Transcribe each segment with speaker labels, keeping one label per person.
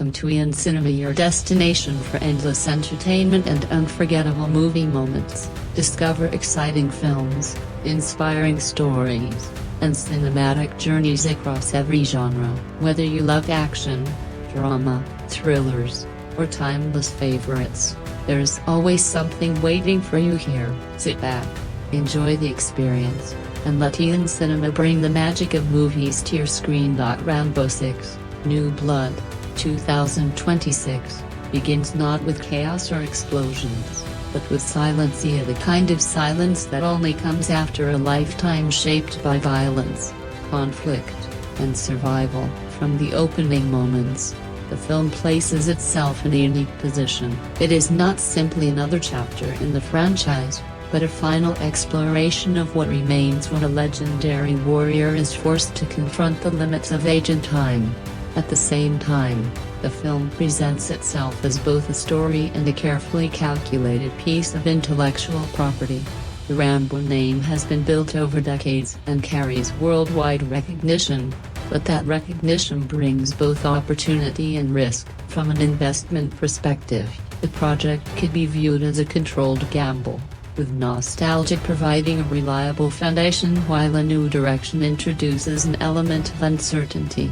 Speaker 1: Welcome to Eon Cinema, your destination for endless entertainment and unforgettable movie moments. Discover exciting films, inspiring stories, and cinematic journeys across every genre. Whether you love action, drama, thrillers, or timeless favorites, there's always something waiting for you here. Sit back, enjoy the experience, and let Eon Cinema bring the magic of movies to your screen. Rambo 6, New Blood, 2026, begins not with chaos or explosions, but with silence, the kind of silence that only comes after a lifetime shaped by violence, conflict, and survival. From the opening moments, the film places itself in a unique position. It is not simply another chapter in the franchise, but a final exploration of what remains when a legendary warrior is forced to confront the limits of age and time. At the same time, the film presents itself as both a story and a carefully calculated piece of intellectual property. The Rambo name has been built over decades and carries worldwide recognition, but that recognition brings both opportunity and risk. From an investment perspective, the project could be viewed as a controlled gamble, with nostalgia providing a reliable foundation while a new direction introduces an element of uncertainty.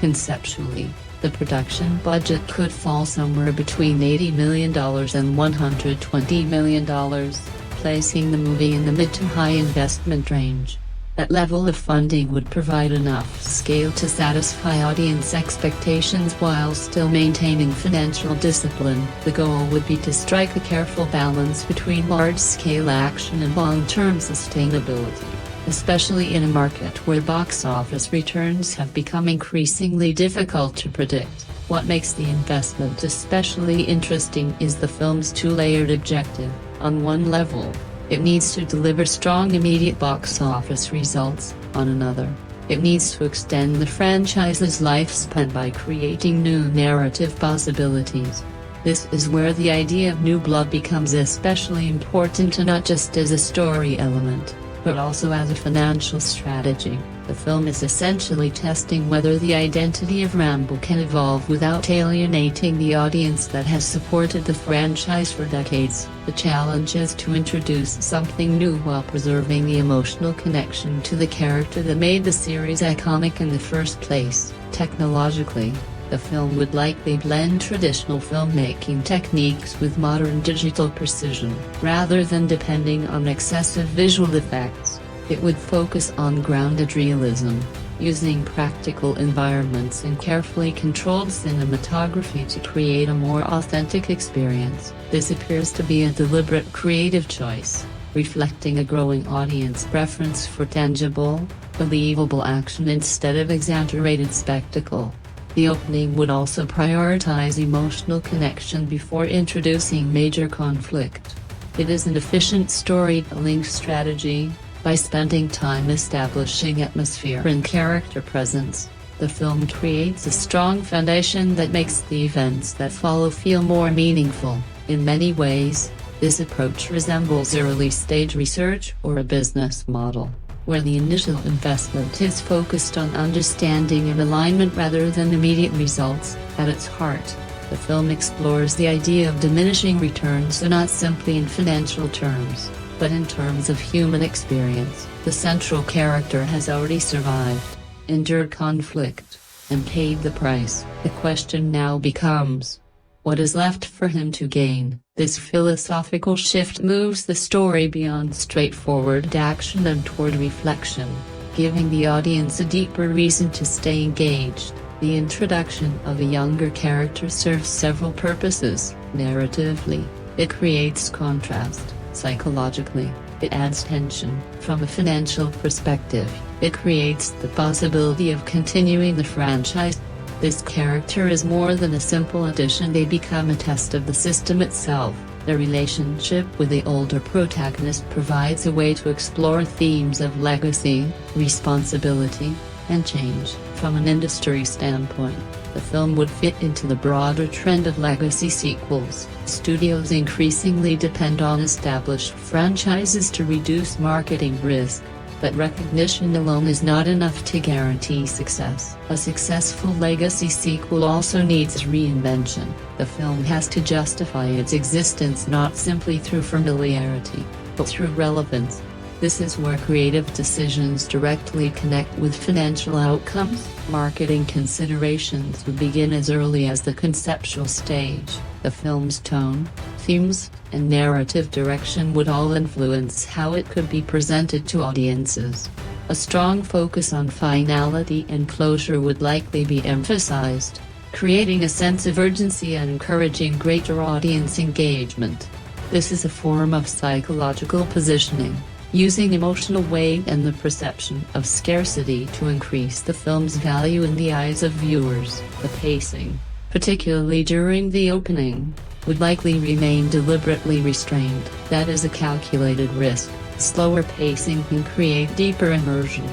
Speaker 1: Conceptually, the production budget could fall somewhere between $80 million and $120 million, placing the movie in the mid to high investment range. That level of funding would provide enough scale to satisfy audience expectations while still maintaining financial discipline. The goal would be to strike a careful balance between large-scale action and long-term sustainability, especially in a market where box office returns have become increasingly difficult to predict. What makes the investment especially interesting is the film's two-layered objective. On one level, it needs to deliver strong immediate box office results. On another, it needs to extend the franchise's lifespan by creating new narrative possibilities. This is where the idea of New Blood becomes especially important, not just as a story element, but also as a financial strategy. The film is essentially testing whether the identity of Rambo can evolve without alienating the audience that has supported the franchise for decades. The challenge is to introduce something new while preserving the emotional connection to the character that made the series iconic in the first place. Technologically, the film would likely blend traditional filmmaking techniques with modern digital precision. Rather than depending on excessive visual effects, it would focus on grounded realism, using practical environments and carefully controlled cinematography to create a more authentic experience. This appears to be a deliberate creative choice, reflecting a growing audience preference for tangible, believable action instead of exaggerated spectacle. The opening would also prioritize emotional connection before introducing major conflict. It is an efficient storytelling strategy. By spending time establishing atmosphere and character presence, the film creates a strong foundation that makes the events that follow feel more meaningful. In many ways, this approach resembles early-stage research or a business model, where the initial investment is focused on understanding and alignment rather than immediate results. At its heart, the film explores the idea of diminishing returns, not simply in financial terms, but in terms of human experience. The central character has already survived, endured conflict, and paid the price. The question now becomes, what is left for him to gain? This philosophical shift moves the story beyond straightforward action and toward reflection, giving the audience a deeper reason to stay engaged. The introduction of a younger character serves several purposes. Narratively, it creates contrast. Psychologically, it adds tension. From a financial perspective, it creates the possibility of continuing the franchise. This character is more than a simple addition, they become a test of the system itself. The relationship with the older protagonist provides a way to explore themes of legacy, responsibility, and change. From an industry standpoint, the film would fit into the broader trend of legacy sequels. Studios increasingly depend on established franchises to reduce marketing risk, But recognition alone is not enough to guarantee success. A successful legacy sequel also needs reinvention. The film has to justify its existence not simply through familiarity, but through relevance. This is where creative decisions directly connect with financial outcomes. Marketing considerations would begin as early as the conceptual stage. The film's tone, themes, and narrative direction would all influence how it could be presented to audiences. A strong focus on finality and closure would likely be emphasized, creating a sense of urgency and encouraging greater audience engagement. This is a form of psychological positioning, using emotional weight and the perception of scarcity to increase the film's value in the eyes of viewers. The pacing, particularly during the opening, would likely remain deliberately restrained. That is a calculated risk. Slower pacing can create deeper immersion,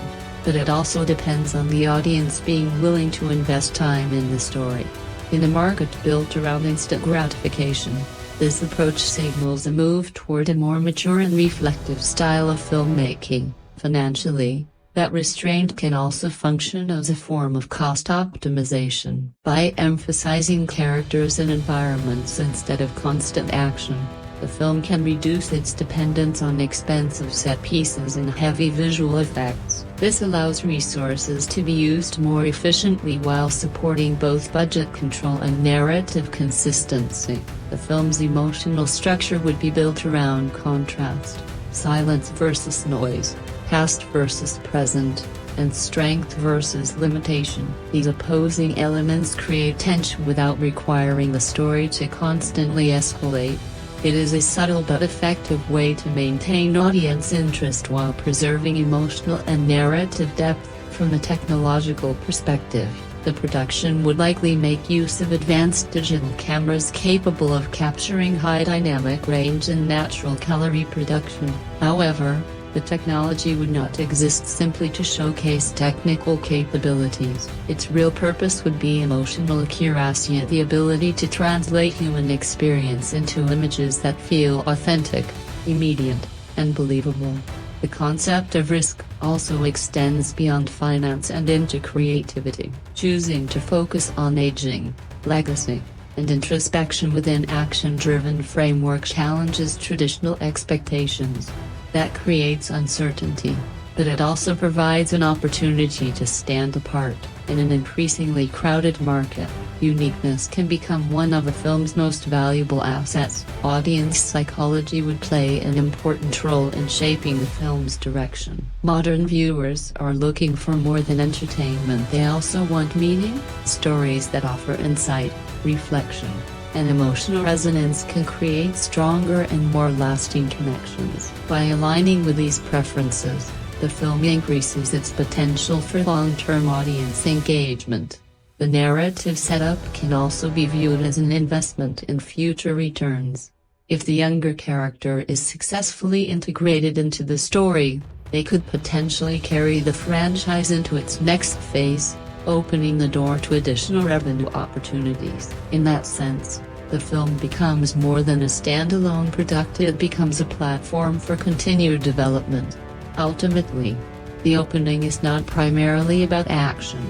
Speaker 1: but it also depends on the audience being willing to invest time in the story. In a market built around instant gratification, this approach signals a move toward a more mature and reflective style of filmmaking. Financially, that restraint can also function as a form of cost optimization. By emphasizing characters and environments instead of constant action, the film can reduce its dependence on expensive set pieces and heavy visual effects. This allows resources to be used more efficiently while supporting both budget control and narrative consistency. The film's emotional structure would be built around contrast, silence versus noise, past versus present, and strength versus limitation. These opposing elements create tension without requiring the story to constantly escalate. It is a subtle but effective way to maintain audience interest while preserving emotional and narrative depth. From a technological perspective, the production would likely make use of advanced digital cameras capable of capturing high dynamic range and natural color reproduction. However, the technology would not exist simply to showcase technical capabilities. Its real purpose would be emotional accuracy and the ability to translate human experience into images that feel authentic, immediate, and believable. The concept of risk also extends beyond finance and into creativity. Choosing to focus on aging, legacy, and introspection within action-driven framework challenges traditional expectations. That creates uncertainty, but it also provides an opportunity to stand apart. In an increasingly crowded market, uniqueness can become one of a film's most valuable assets. Audience psychology would play an important role in shaping the film's direction. Modern viewers are looking for more than entertainment. They also want meaning. Stories that offer insight, reflection, and emotional resonance can create stronger and more lasting connections. By aligning with these preferences, the film increases its potential for long-term audience engagement. The narrative setup can also be viewed as an investment in future returns. If the younger character is successfully integrated into the story, they could potentially carry the franchise into its next phase, opening the door to additional revenue opportunities. In that sense, the film becomes more than a standalone product. It becomes a platform for continued development. Ultimately, the opening is not primarily about action.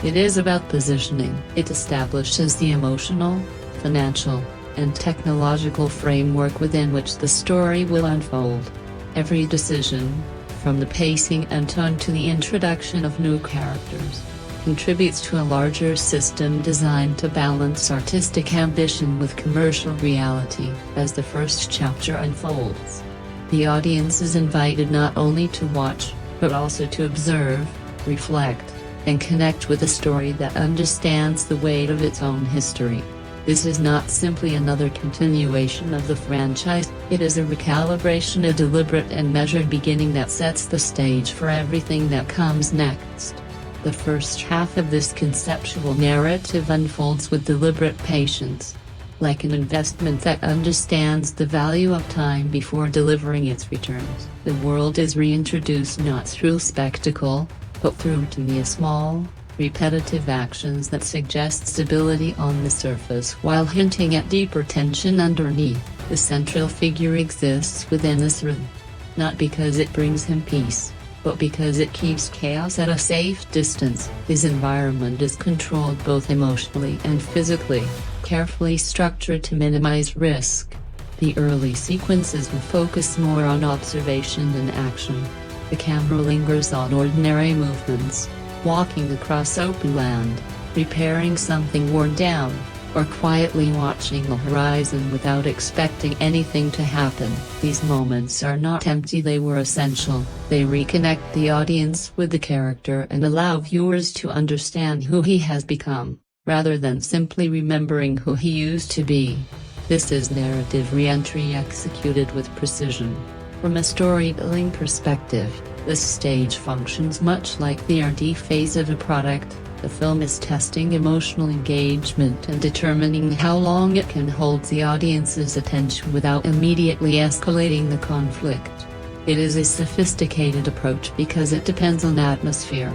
Speaker 1: It is about positioning. It establishes the emotional, financial, and technological framework within which the story will unfold. Every decision, from the pacing and tone to the introduction of new characters, contributes to a larger system designed to balance artistic ambition with commercial reality. As the first chapter unfolds, the audience is invited not only to watch, but also to observe, reflect, and connect with a story that understands the weight of its own history. This is not simply another continuation of the franchise, it is a recalibration, a deliberate and measured beginning that sets the stage for everything that comes next. The first half of this conceptual narrative unfolds with deliberate patience, like an investment that understands the value of time before delivering its returns. The world is reintroduced not through spectacle, but through routine, small, repetitive actions that suggest stability on the surface while hinting at deeper tension underneath. The central figure exists within this rhythm, not because it brings him peace, but because it keeps chaos at a safe distance. His environment is controlled both emotionally and physically, carefully structured to minimize risk. The early sequences will focus more on observation than action. The camera lingers on ordinary movements, walking across open land, repairing something worn down, or quietly watching the horizon without expecting anything to happen. These moments are not empty, they were essential. They reconnect the audience with the character and allow viewers to understand who he has become, rather than simply remembering who he used to be. This is narrative re-entry executed with precision. From a storytelling perspective, this stage functions much like the R&D phase of a product. The film is testing emotional engagement and determining how long it can hold the audience's attention without immediately escalating the conflict. It is a sophisticated approach because it depends on atmosphere,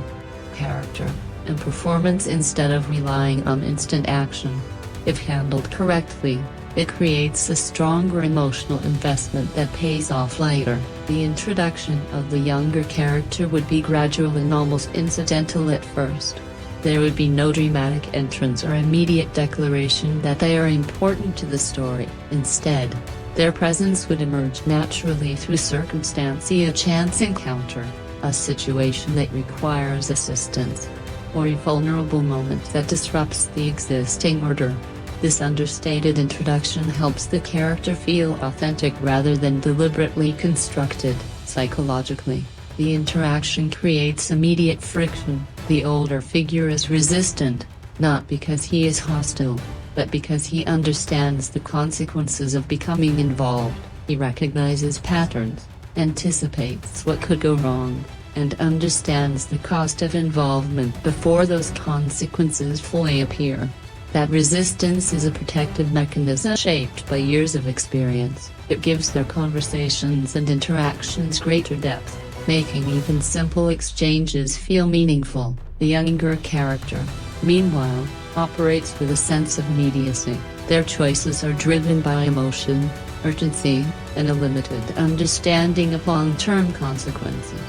Speaker 1: character, and performance instead of relying on instant action. If handled correctly, it creates a stronger emotional investment that pays off later. The introduction of the younger character would be gradual and almost incidental at first. There would be no dramatic entrance or immediate declaration that they are important to the story. Instead, their presence would emerge naturally through circumstance, a chance encounter, a situation that requires assistance, or a vulnerable moment that disrupts the existing order. This understated introduction helps the character feel authentic rather than deliberately constructed. Psychologically, the interaction creates immediate friction. The older figure is resistant, not because he is hostile, but because he understands the consequences of becoming involved. He recognizes patterns, anticipates what could go wrong, and understands the cost of involvement before those consequences fully appear. That resistance is a protective mechanism shaped by years of experience. It gives their conversations and interactions greater depth, making even simple exchanges feel meaningful. The younger character, meanwhile, operates with a sense of immediacy. Their choices are driven by emotion, urgency, and a limited understanding of long-term consequences.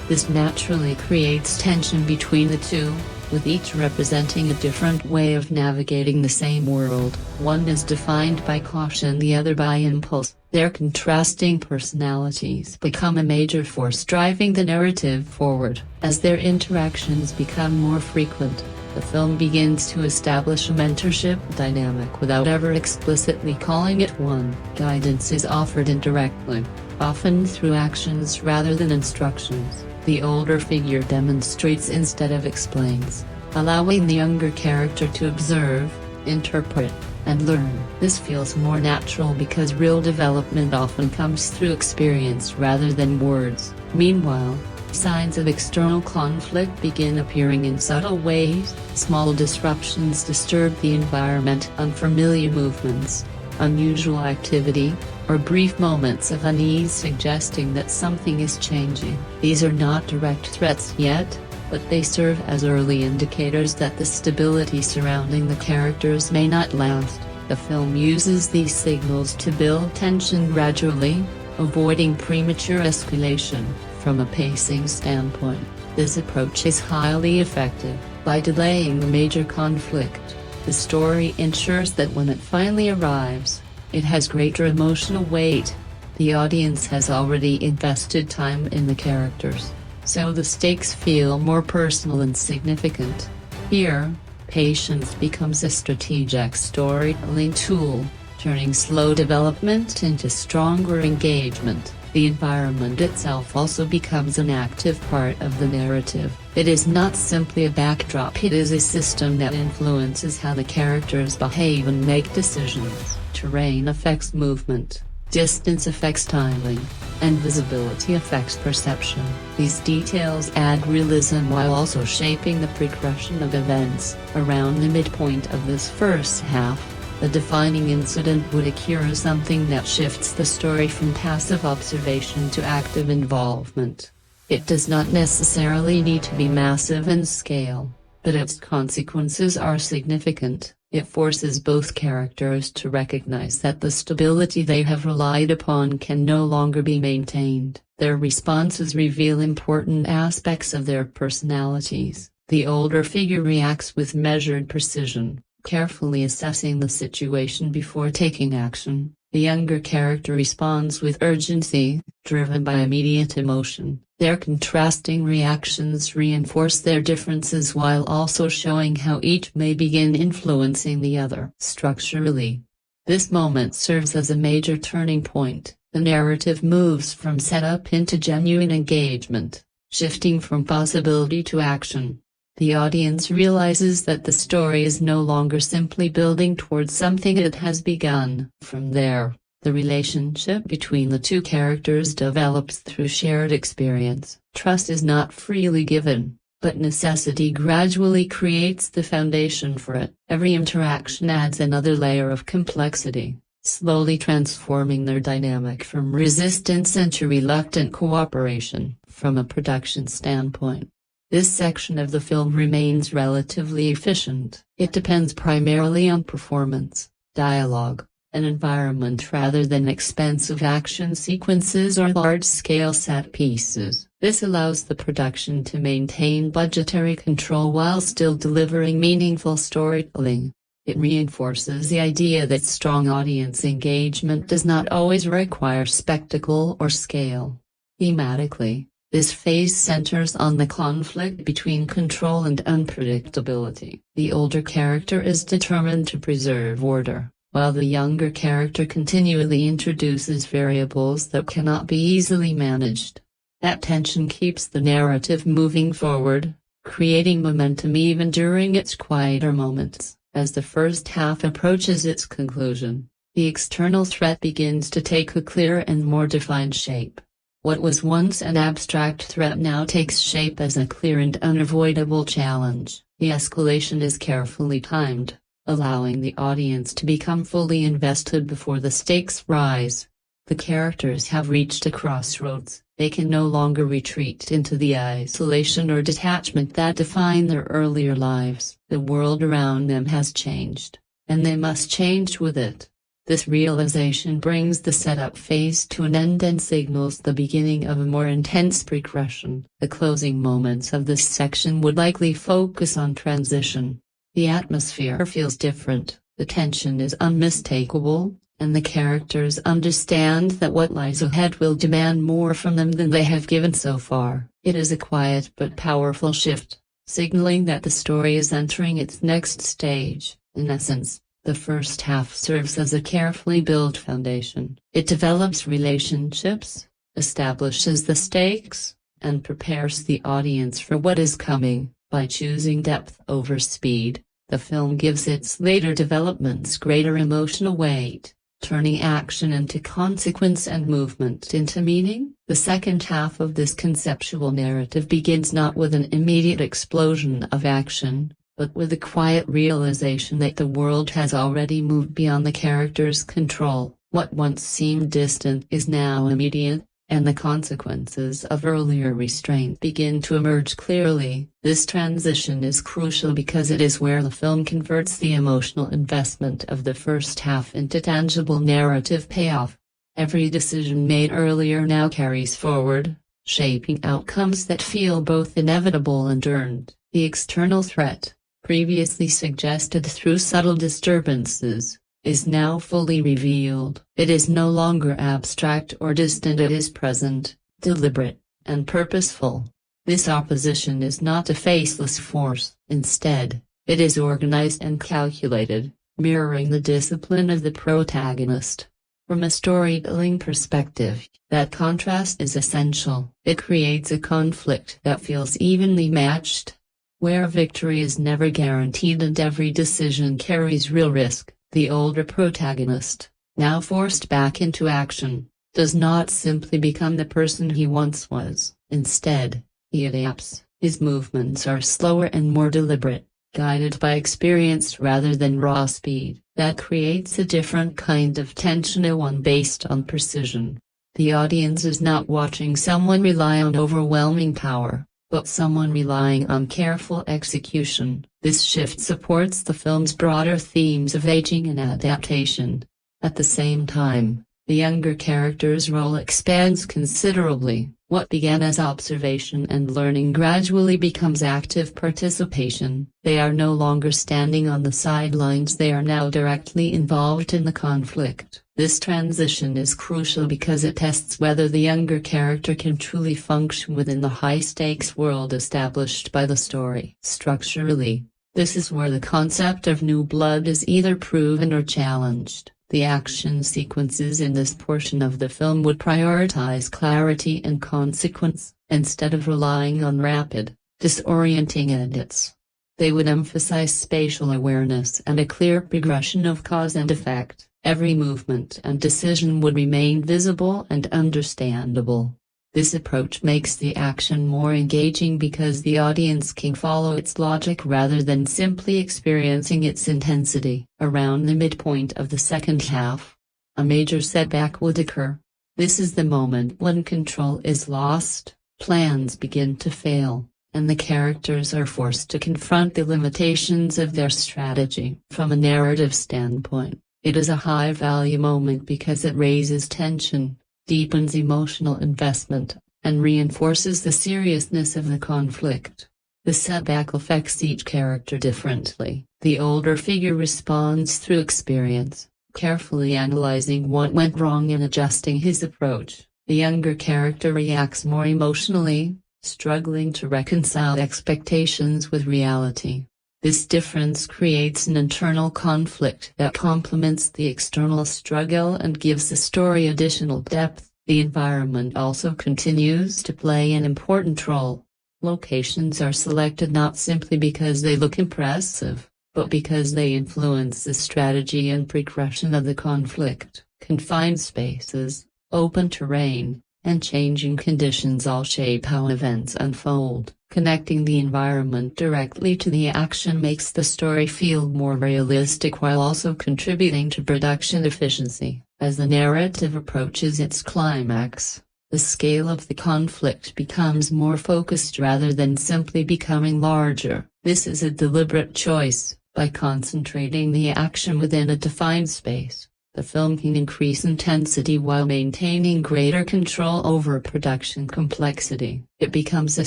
Speaker 1: This naturally creates tension between the two, with each representing a different way of navigating the same world. One is defined by caution, the other by impulse. Their contrasting personalities become a major force driving the narrative forward. As their interactions become more frequent, the film begins to establish a mentorship dynamic without ever explicitly calling it one. Guidance is offered indirectly, often through actions rather than instructions. The older figure demonstrates instead of explains, allowing the younger character to observe, interpret, and learn. This feels more natural because real development often comes through experience rather than words. Meanwhile, signs of external conflict begin appearing in subtle ways. Small disruptions disturb the environment, unfamiliar movements, unusual activity, or brief moments of unease suggesting that something is changing. These are not direct threats yet, but they serve as early indicators that the stability surrounding the characters may not last. The film uses these signals to build tension gradually, avoiding premature escalation. From a pacing standpoint, this approach is highly effective. By delaying the major conflict, the story ensures that when it finally arrives, it has greater emotional weight. The audience has already invested time in the characters, so the stakes feel more personal and significant. Here, patience becomes a strategic storytelling tool, turning slow development into stronger engagement. The environment itself also becomes an active part of the narrative. It is not simply a backdrop, it is a system that influences how the characters behave and make decisions. Terrain affects movement, distance affects timing, and visibility affects perception. These details add realism while also shaping the progression of events. Around the midpoint of this first half, a defining incident would occur, something that shifts the story from passive observation to active involvement. It does not necessarily need to be massive in scale, but its consequences are significant. It forces both characters to recognize that the stability they have relied upon can no longer be maintained. Their responses reveal important aspects of their personalities. The older figure reacts with measured precision, carefully assessing the situation before taking action. The younger character responds with urgency, driven by immediate emotion. Their contrasting reactions reinforce their differences while also showing how each may begin influencing the other. Structurally, this moment serves as a major turning point. The narrative moves from setup into genuine engagement, shifting from possibility to action. The audience realizes that the story is no longer simply building towards something it has begun. From there, the relationship between the two characters develops through shared experience. Trust is not freely given, but necessity gradually creates the foundation for it. Every interaction adds another layer of complexity, slowly transforming their dynamic from resistance into reluctant cooperation. From a production standpoint, this section of the film remains relatively efficient. It depends primarily on performance, dialogue, and environment rather than expensive action sequences or large-scale set pieces. This allows the production to maintain budgetary control while still delivering meaningful storytelling. It reinforces the idea that strong audience engagement does not always require spectacle or scale. Thematically, this phase centers on the conflict between control and unpredictability. The older character is determined to preserve order, while the younger character continually introduces variables that cannot be easily managed. That tension keeps the narrative moving forward, creating momentum even during its quieter moments. As the first half approaches its conclusion, the external threat begins to take a clearer and more defined shape. What was once an abstract threat now takes shape as a clear and unavoidable challenge. The escalation is carefully timed, allowing the audience to become fully invested before the stakes rise. The characters have reached a crossroads. They can no longer retreat into the isolation or detachment that defined their earlier lives. The world around them has changed, and they must change with it. This realization brings the setup phase to an end and signals the beginning of a more intense progression. The closing moments of this section would likely focus on transition. The atmosphere feels different, the tension is unmistakable, and the characters understand that what lies ahead will demand more from them than they have given so far. It is a quiet but powerful shift, signaling that the story is entering its next stage. In essence, the first half serves as a carefully built foundation. It develops relationships, establishes the stakes, and prepares the audience for what is coming. By choosing depth over speed, the film gives its later developments greater emotional weight, turning action into consequence and movement into meaning. The second half of this conceptual narrative begins not with an immediate explosion of action, but with a quiet realization that the world has already moved beyond the character's control. What once seemed distant is now immediate, and the consequences of earlier restraint begin to emerge clearly. This transition is crucial because it is where the film converts the emotional investment of the first half into tangible narrative payoff. Every decision made earlier now carries forward, shaping outcomes that feel both inevitable and earned. The external threat, previously suggested through subtle disturbances, is now fully revealed. It is no longer abstract or distant, it is present, deliberate, and purposeful. This opposition is not a faceless force. Instead, it is organized and calculated, mirroring the discipline of the protagonist. From a storytelling perspective, that contrast is essential. It creates a conflict that feels evenly matched, where victory is never guaranteed and every decision carries real risk. The older protagonist, now forced back into action, does not simply become the person he once was. Instead, he adapts. His movements are slower and more deliberate, guided by experience rather than raw speed. That creates a different kind of tension, a one based on precision. The audience is not watching someone rely on overwhelming power, but someone relying on careful execution. This shift supports the film's broader themes of aging and adaptation. At the same time, The younger character's role expands considerably. What began as observation and learning gradually becomes active participation. They are no longer standing on the sidelines, they are now directly involved in the conflict. This transition is crucial because it tests whether the younger character can truly function within the high-stakes world established by the story. Structurally, this is where the concept of new blood is either proven or challenged. The action sequences in this portion of the film would prioritize clarity and consequence, instead of relying on rapid, disorienting edits. They would emphasize spatial awareness and a clear progression of cause and effect. Every movement and decision would remain visible and understandable. This approach makes the action more engaging because the audience can follow its logic rather than simply experiencing its intensity. Around the midpoint of the second half, a major setback would occur. This is the moment when control is lost, plans begin to fail, and the characters are forced to confront the limitations of their strategy. From a narrative standpoint, it is a high-value moment because it raises tension, deepens emotional investment, and reinforces the seriousness of the conflict. The setback affects each character differently. The older figure responds through experience, carefully analyzing what went wrong and adjusting his approach. The younger character reacts more emotionally, struggling to reconcile expectations with reality. This difference creates an internal conflict that complements the external struggle and gives the story additional depth. The environment also continues to play an important role. Locations are selected not simply because they look impressive, but because they influence the strategy and progression of the conflict. Confined spaces, open terrain, and changing conditions all shape how events unfold. Connecting the environment directly to the action makes the story feel more realistic while also contributing to production efficiency. As the narrative approaches its climax, the scale of the conflict becomes more focused rather than simply becoming larger. This is a deliberate choice. By concentrating the action within a defined space, the film can increase intensity while maintaining greater control over production complexity. It becomes a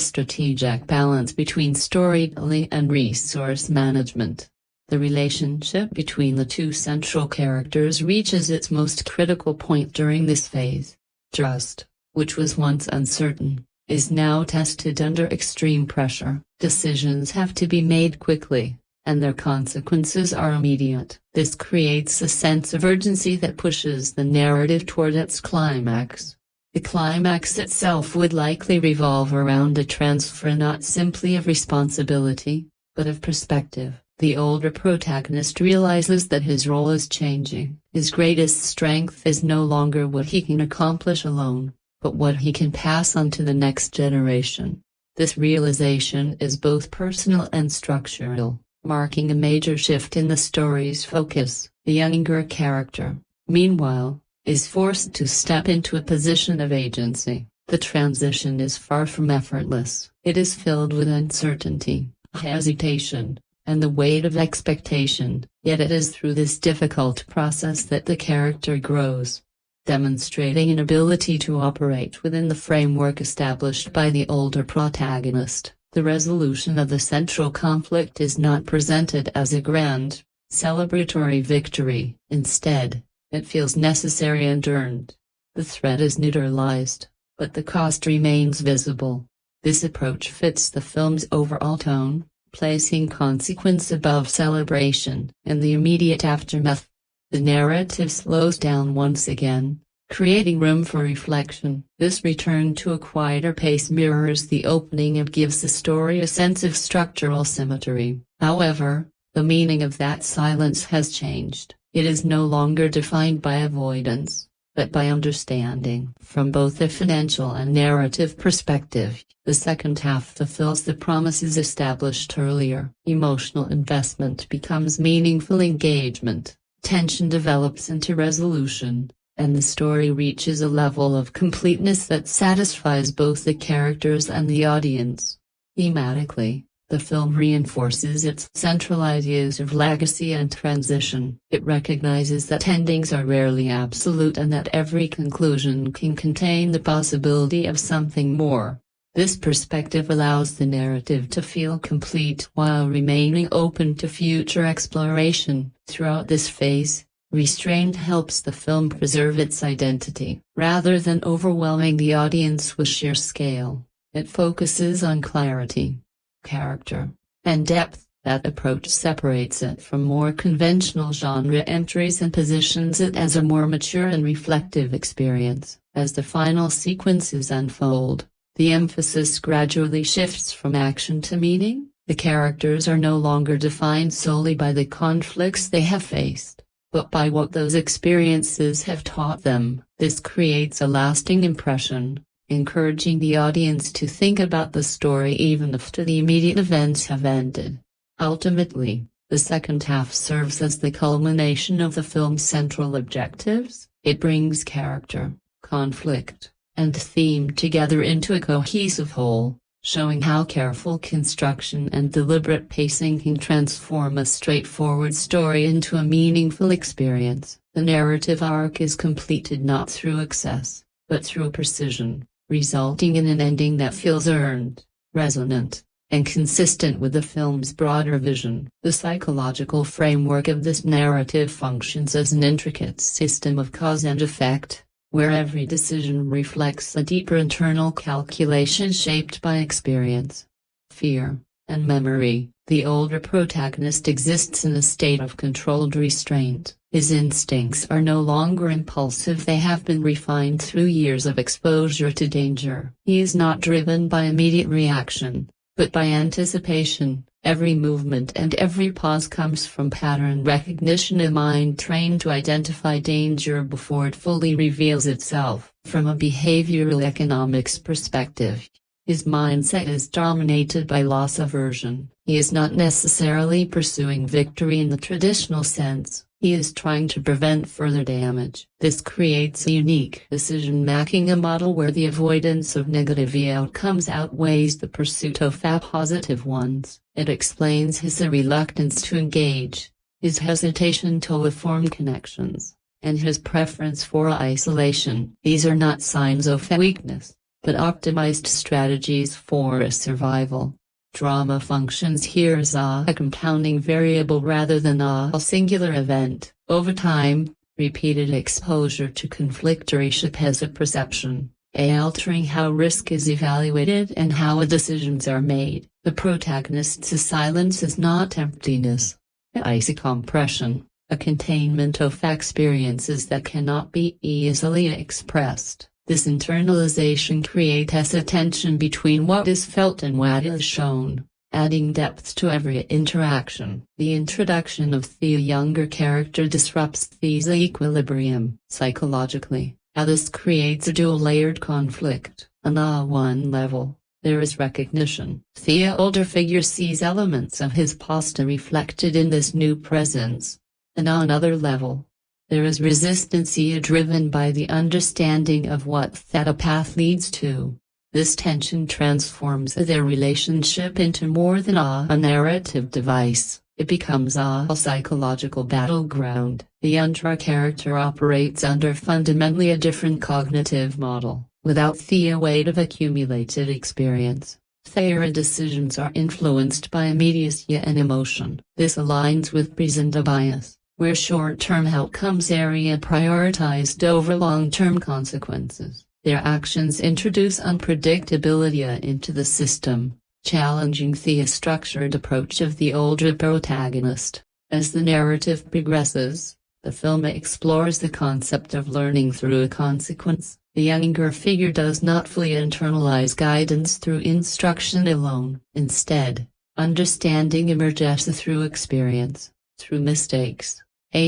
Speaker 1: strategic balance between storytelling and resource management. The relationship between the two central characters reaches its most critical point during this phase. Trust, which was once uncertain, is now tested under extreme pressure. Decisions have to be made quickly, and their consequences are immediate. This creates a sense of urgency that pushes the narrative toward its climax. The climax itself would likely revolve around a transfer not simply of responsibility, but of perspective. The older protagonist realizes that his role is changing. His greatest strength is no longer what he can accomplish alone, but what he can pass on to the next generation. This realization is both personal and structural, marking a major shift in the story's focus. The younger character, meanwhile, is forced to step into a position of agency. The transition is far from effortless. It is filled with uncertainty, hesitation, and the weight of expectation, yet it is through this difficult process that the character grows, demonstrating an ability to operate within the framework established by the older protagonist. The resolution of the central conflict is not presented as a grand, celebratory victory. Instead, it feels necessary and earned. The threat is neutralized, but the cost remains visible. This approach fits the film's overall tone, placing consequence above celebration. In the immediate aftermath, the narrative slows down once again, creating room for reflection. This return to a quieter pace mirrors the opening and gives the story a sense of structural symmetry. However, the meaning of that silence has changed. It is no longer defined by avoidance, but by understanding. From both a financial and narrative perspective, the second half fulfills the promises established earlier. Emotional investment becomes meaningful engagement, tension develops into resolution, and the story reaches a level of completeness that satisfies both the characters and the audience. Thematically, The film reinforces its central ideas of legacy and transition. It recognizes that endings are rarely absolute and that every conclusion can contain the possibility of something more. This perspective allows the narrative to feel complete while remaining open to future exploration. Throughout this phase, restraint helps the film preserve its identity. Rather than overwhelming the audience with sheer scale, it focuses on clarity, character, and depth. That approach separates it from more conventional genre entries and positions it as a more mature and reflective experience. As the final sequences unfold, the emphasis gradually shifts from action to meaning. The characters are no longer defined solely by the conflicts they have faced, but by what those experiences have taught them. This creates a lasting impression, encouraging the audience to think about the story even after the immediate events have ended. Ultimately, the second half serves as the culmination of the film's central objectives. It brings character, conflict, and theme together into a cohesive whole, showing how careful construction and deliberate pacing can transform a straightforward story into a meaningful experience. The narrative arc is completed not through excess, but through precision, resulting in an ending that feels earned, resonant, and consistent with the film's broader vision. The psychological framework of this narrative functions as an intricate system of cause and effect, where every decision reflects a deeper internal calculation shaped by experience, fear, and memory. The older protagonist exists in a state of controlled restraint. His instincts are no longer impulsive, they have been refined through years of exposure to danger. He is not driven by immediate reaction, but by anticipation. Every movement and every pause comes from pattern recognition, a mind trained to identify danger before it fully reveals itself. From a behavioral economics perspective, his mindset is dominated by loss aversion. He is not necessarily pursuing victory in the traditional sense, he is trying to prevent further damage. This creates a unique decision-making model where the avoidance of negative outcomes outweighs the pursuit of positive ones. It explains his reluctance to engage, his hesitation to form connections, and his preference for isolation. These are not signs of weakness, but optimized strategies for survival. Drama functions here as a compounding variable rather than a singular event. Over time, repeated exposure to conflict reshapes a perception, altering how risk is evaluated and how decisions are made. The protagonist's silence is not emptiness, it's a compression, a containment of experiences that cannot be easily expressed. This internalization creates a tension between what is felt and what is shown, adding depth to every interaction. The introduction of the younger character disrupts this equilibrium. Psychologically, this creates a dual-layered conflict. On one level, there is recognition. The older figure sees elements of his past reflected in this new presence. And on another level, there is resistance driven by the understanding of what that path leads to. This tension transforms their relationship into more than a narrative device. It becomes a psychological battleground. The younger character operates under fundamentally a different cognitive model. Without the weight of accumulated experience, their decisions are influenced by immediacy and emotion. This aligns with present bias, where short-term outcomes are prioritized over long-term consequences. Their actions introduce unpredictability into the system, challenging the structured approach of the older protagonist. As the narrative progresses, the film explores the concept of learning through a consequence. The younger figure does not fully internalize guidance through instruction alone. Instead, understanding emerges through experience, through mistakes,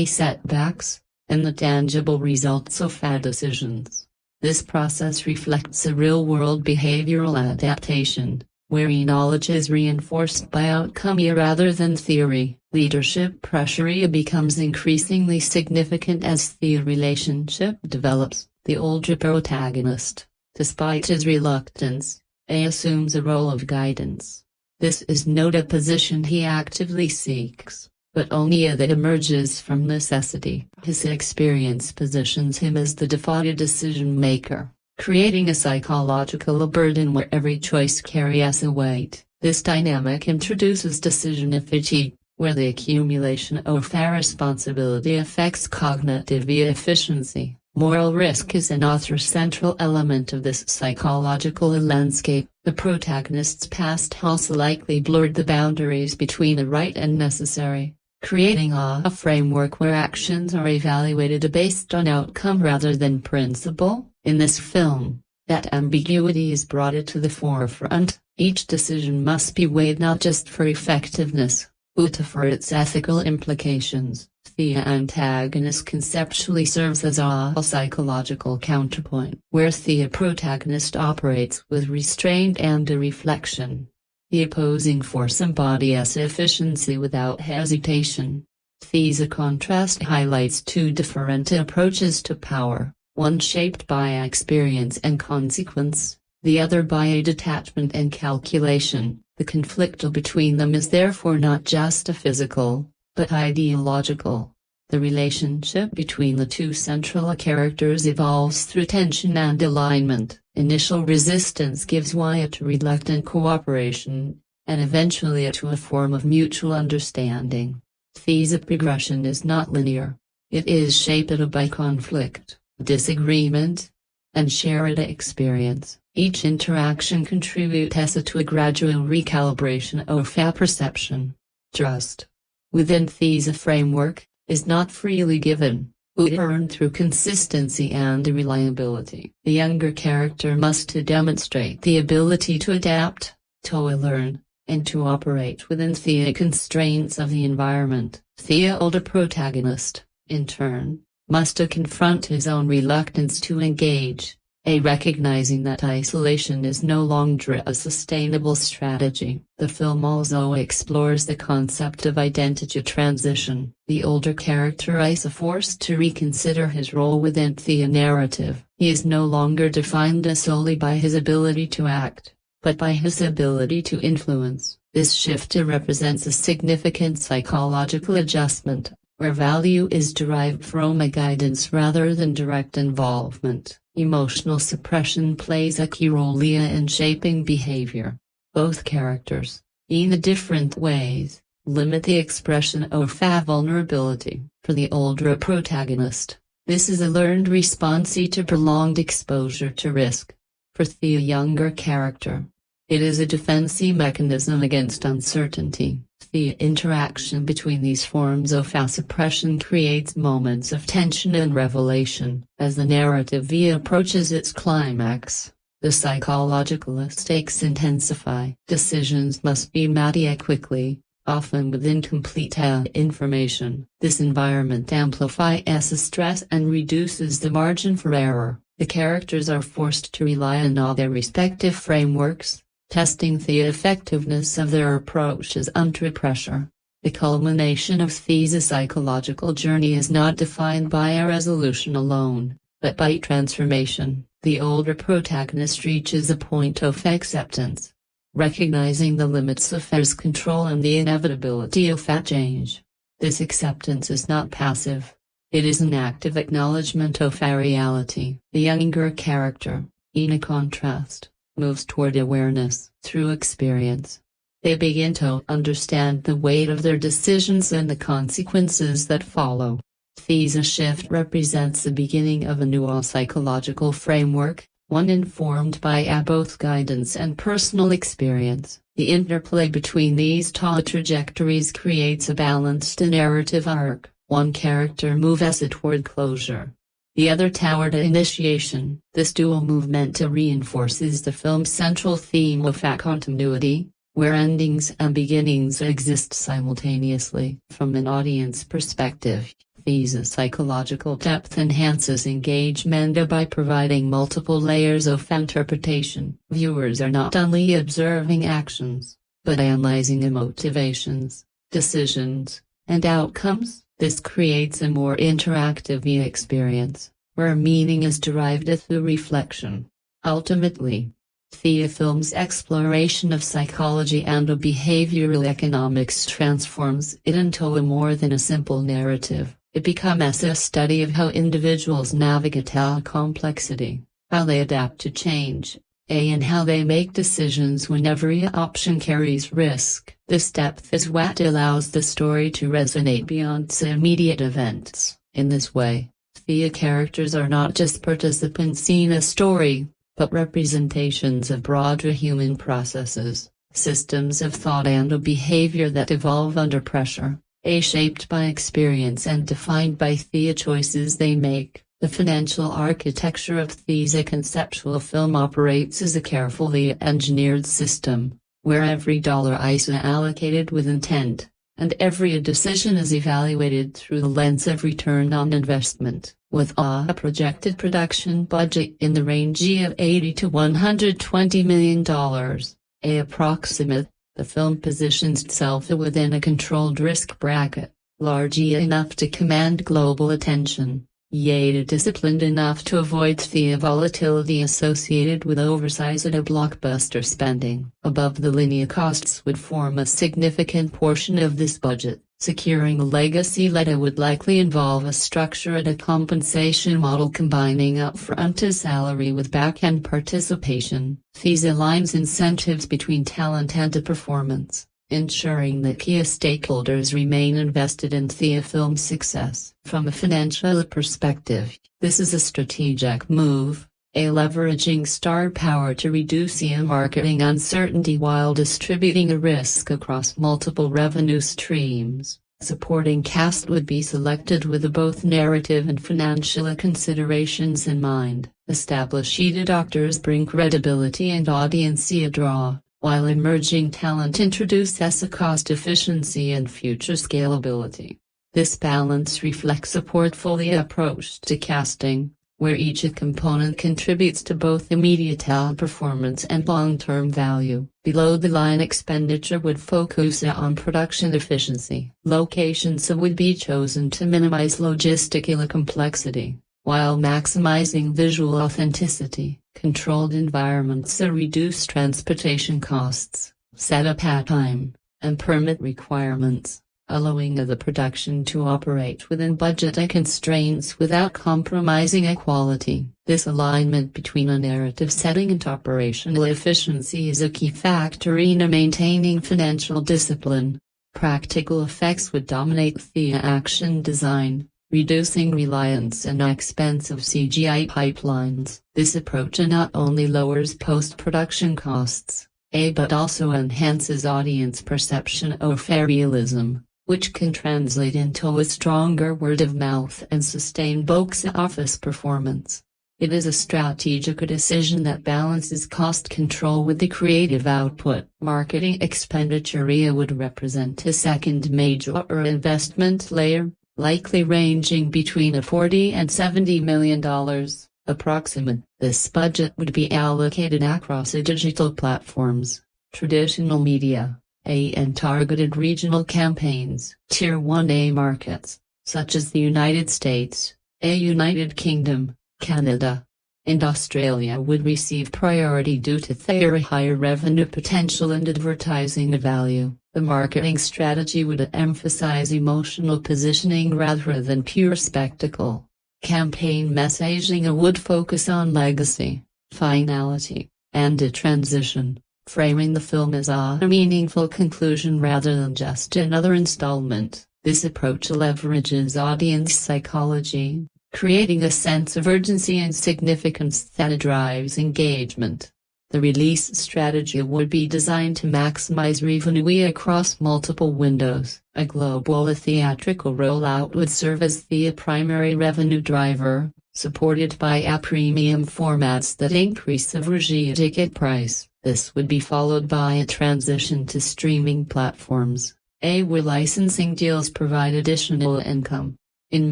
Speaker 1: setbacks, and the tangible results of decisions. This process reflects a real-world behavioral adaptation, where knowledge is reinforced by outcome rather than theory. Leadership pressure becomes increasingly significant as the relationship develops. The older protagonist, despite his reluctance, assumes a role of guidance. This is not a position he actively seeks, but only a that emerges from necessity. His experience positions him as the default decision-maker, creating a psychological burden where every choice carries a weight. This dynamic introduces decision fatigue, where the accumulation of responsibility affects cognitive efficiency. Moral risk is another central element of this psychological landscape. The protagonist's past has likely blurred the boundaries between the right and necessary, creating a framework where actions are evaluated based on outcome rather than principle. In this film, that ambiguity is brought to the forefront. Each decision must be weighed not just for effectiveness, but for its ethical implications. The antagonist conceptually serves as a psychological counterpoint, where the protagonist operates with restraint and reflection. The opposing force embodies efficiency without hesitation. The contrast highlights two different approaches to power, one shaped by experience and consequence, the other by a detachment and calculation. The conflict between them is therefore not just a physical, but ideological. The relationship between the two central characters evolves through tension and alignment. Initial resistance gives way to reluctant cooperation, and eventually to a form of mutual understanding. The progression is not linear. It is shaped by conflict, disagreement, and shared experience. Each interaction contributes to a gradual recalibration of perception. Trust, within the framework, is not freely given, but earned through consistency and reliability. The younger character must demonstrate the ability to adapt, to learn, and to operate within the constraints of the environment. The older protagonist, in turn, must confront his own reluctance to engage, recognizing that isolation is no longer a sustainable strategy. The film also explores the concept of identity transition. The older character is forced to reconsider his role within the narrative. He is no longer defined solely by his ability to act, but by his ability to influence. This shift represents a significant psychological adjustment, where value is derived from a guidance rather than direct involvement. Emotional suppression plays a key role in shaping behavior. Both characters, in different ways, limit the expression of vulnerability. For the older protagonist, this is a learned response to prolonged exposure to risk. For the younger character, it is a defensive mechanism against uncertainty. The interaction between these forms of suppression creates moments of tension and revelation. As the narrative approaches its climax, the psychological stakes intensify. Decisions must be made quickly, often with incomplete information. This environment amplifies stress and reduces the margin for error. The characters are forced to rely on their respective frameworks, testing the effectiveness of their approaches under pressure. The culmination of the psychological journey is not defined by a resolution alone, but by transformation. The older protagonist reaches a point of acceptance, recognizing the limits of his control and the inevitability of change. This acceptance is not passive. It is an active acknowledgement of reality. The younger character, in contrast, moves toward awareness through experience. They begin to understand the weight of their decisions and the consequences that follow. This shift represents the beginning of a new psychological framework, one informed by both guidance and personal experience. The interplay between these two trajectories creates a balanced narrative arc. One character moves toward closure, the other toward initiation. This dual movement reinforces the film's central theme of continuity, where endings and beginnings exist simultaneously. From an audience perspective, this psychological depth enhances engagement by providing multiple layers of interpretation. Viewers are not only observing actions, but analyzing motivations, decisions, and outcomes. This creates a more interactive experience, where meaning is derived through reflection. Ultimately, Thea film's exploration of psychology and of behavioral economics transforms it into a more than a simple narrative. It becomes a study of how individuals navigate complexity, how they adapt to change, and how they make decisions when every option carries risk. This depth is what allows the story to resonate beyond its immediate events. In this way, Thea characters are not just participants in a story, but representations of broader human processes, systems of thought and of behavior that evolve under pressure, shaped by experience and defined by Thea choices they make. The financial architecture of Thea's conceptual film operates as a carefully engineered system, where every dollar is allocated with intent, and every decision is evaluated through the lens of return on investment. With a projected production budget in the range of $80 to $120 million, approximate, the film positions itself within a controlled risk bracket, large enough to command global attention, yet disciplined enough to avoid the volatility associated with oversized blockbuster spending. Above the line costs would form a significant portion of this budget. Securing a legacy letter would likely involve a structure and a compensation model combining upfront salary with back-end participation. These aligns incentives between talent and performance, ensuring that key stakeholders remain invested in the film's success. From a financial perspective, this is a strategic move, leveraging star power to reduce marketing uncertainty while distributing a risk across multiple revenue streams. Supporting cast would be selected with both narrative and financial considerations in mind. Established actors bring credibility and audience draw, while emerging talent introduces a cost efficiency and future scalability. This balance reflects a portfolio approach to casting, where each component contributes to both immediate performance and long-term value. Below-the-line expenditure would focus on production efficiency. Locations would be chosen to minimize logistical complexity, while maximizing visual authenticity. Controlled environments reduce transportation costs, setup time, and permit requirements, allowing the production to operate within budget constraints without compromising quality. This alignment between a narrative setting and operational efficiency is a key factor in maintaining financial discipline. Practical effects would dominate the action design, reducing reliance on expensive CGI pipelines. This approach not only lowers post-production costs, but also enhances audience perception of realism, which can translate into a stronger word of mouth and sustained box office performance. It is a strategic decision that balances cost control with the creative output. Marketing expenditure would represent a second major investment layer, likely ranging between $40 and $70 million. Approximate. This budget would be allocated across digital platforms, traditional media, and targeted regional campaigns. Tier 1 markets, such as the United States, United Kingdom, Canada, and Australia would receive priority due to their higher revenue potential and advertising value. The marketing strategy would emphasize emotional positioning rather than pure spectacle. Campaign messaging would focus on legacy, finality, and a transition, framing the film as a meaningful conclusion rather than just another installment. This approach leverages audience psychology, creating a sense of urgency and significance that drives engagement. The release strategy would be designed to maximize revenue across multiple windows. A global theatrical rollout would serve as the primary revenue driver, supported by premium formats that increase the average ticket price. This would be followed by a transition to streaming platforms, where licensing deals provide additional income. In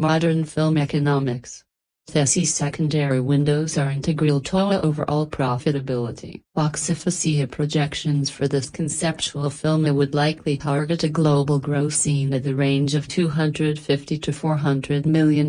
Speaker 1: modern film economics, these secondary windows are integral to overall profitability. Box office projections for this conceptual film would likely target a global gross in the range of $250 to $400 million.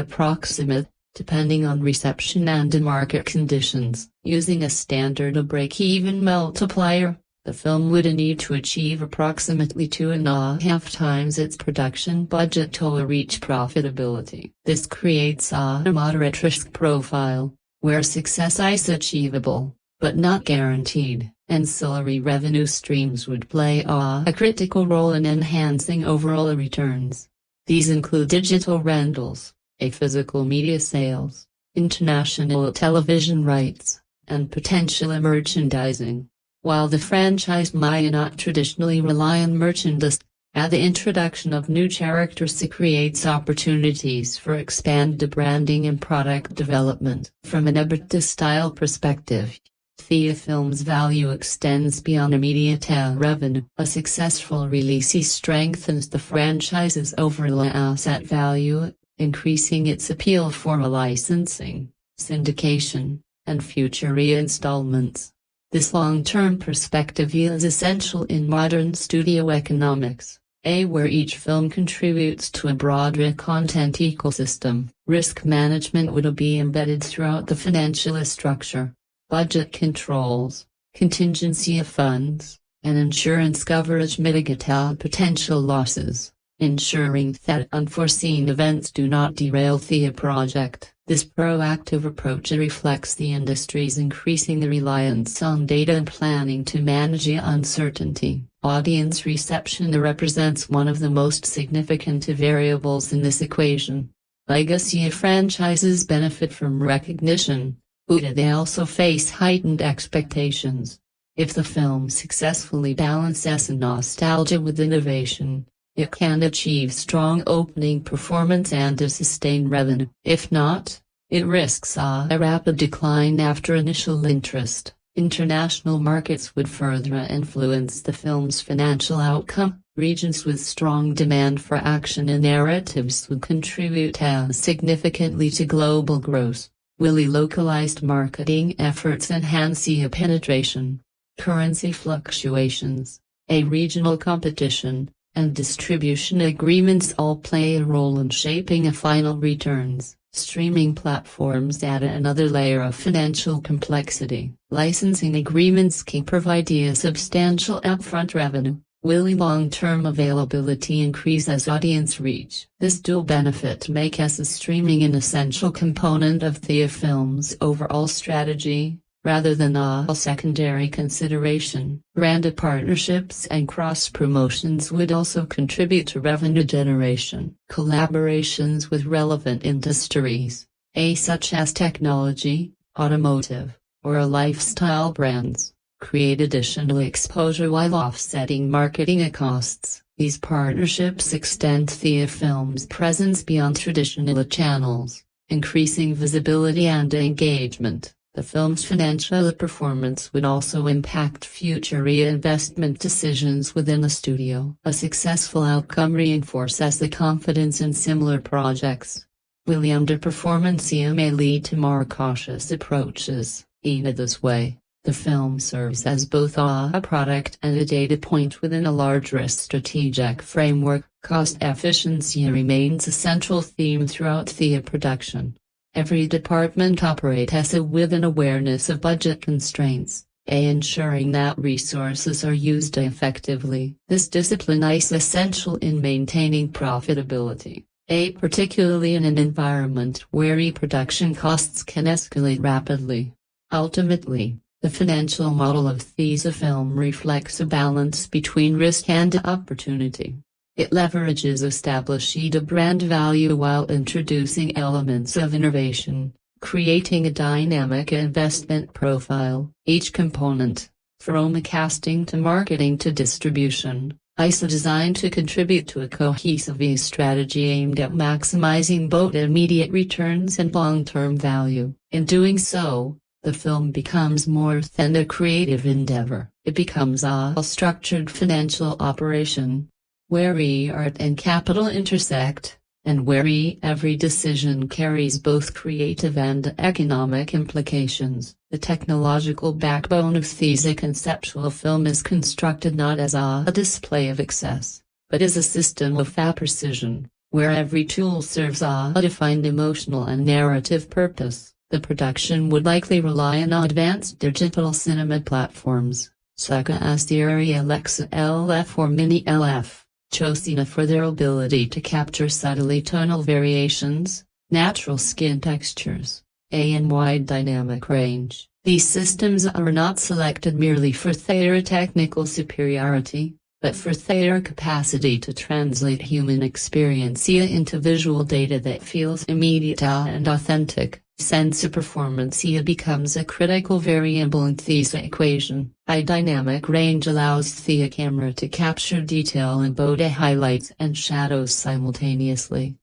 Speaker 1: Approximate. depending on reception and market conditions. Using a standard break-even multiplier, the film would need to achieve approximately 2.5 times its production budget to reach profitability. This creates a moderate risk profile, where success is achievable, but not guaranteed. Ancillary revenue streams would play a critical role in enhancing overall returns. These include digital rentals, physical media sales, international television rights, and potential merchandising. While the franchise might not traditionally rely on merchandise, the introduction of new characters creates opportunities for expanded branding and product development. From an EBITDA-style perspective, Thea Films' value extends beyond immediate revenue. A successful release strengthens the franchise's overall asset value, increasing its appeal for licensing, syndication, and future reinstallments. This long-term perspective is essential in modern studio economics, where each film contributes to a broader content ecosystem. Risk management would be embedded throughout the financial structure. Budget controls, contingency funds, and insurance coverage mitigate potential losses, ensuring that unforeseen events do not derail the project. This proactive approach reflects the industry's increasing reliance on data and planning to manage uncertainty. Audience reception represents one of the most significant variables in this equation. Legacy franchises benefit from recognition, but they also face heightened expectations. If the film successfully balances nostalgia with innovation, it can achieve strong opening performance and sustain revenue. If not, it risks a rapid decline after initial interest. International markets would further influence the film's financial outcome. Regions with strong demand for action and narratives would contribute significantly to global growth. Localized marketing efforts enhance penetration. Currency fluctuations, regional competition, and distribution agreements all play a role in shaping final returns. Streaming platforms add another layer of financial complexity. Licensing agreements can provide substantial upfront revenue, while long-term availability increase as audience reach. This dual benefit makes streaming an essential component of the film's overall strategy, rather than a secondary consideration. Branded partnerships and cross-promotions would also contribute to revenue generation. Collaborations with relevant industries, such as technology, automotive, or lifestyle brands, create additional exposure while offsetting marketing costs. These partnerships extend the film's presence beyond traditional channels, increasing visibility and engagement. The film's financial performance would also impact future reinvestment decisions within the studio. A successful outcome reinforces the confidence in similar projects, while underperformance may lead to more cautious approaches. In this way, the film serves as both a product and a data point within a larger strategic framework. Cost efficiency remains a central theme throughout the production. Every department operates with an awareness of budget constraints, ensuring that resources are used effectively. This discipline is essential in maintaining profitability, particularly in an environment where production costs can escalate rapidly. Ultimately, the financial model of the film reflects a balance between risk and opportunity. It leverages established brand value while introducing elements of innovation, creating a dynamic investment profile. Each component, from casting to marketing to distribution, is designed to contribute to a cohesive strategy aimed at maximizing both immediate returns and long-term value. In doing so, the film becomes more than a creative endeavor. It becomes a structured financial operation, where art and capital intersect, and where every decision carries both creative and economic implications. The technological backbone of the conceptual film is constructed not as a display of excess, but as a system of precision, where every tool serves a defined emotional and narrative purpose. The production would likely rely on advanced digital cinema platforms, such as the Arri Alexa LF or Mini LF, chosen for their ability to capture subtly tonal variations, natural skin textures, and wide dynamic range. These systems are not selected merely for their technical superiority, but for their capacity to translate human experience into visual data that feels immediate and authentic. Sensor performance becomes a critical variable in this equation. A dynamic range allows the camera to capture detail in both highlights and shadows simultaneously,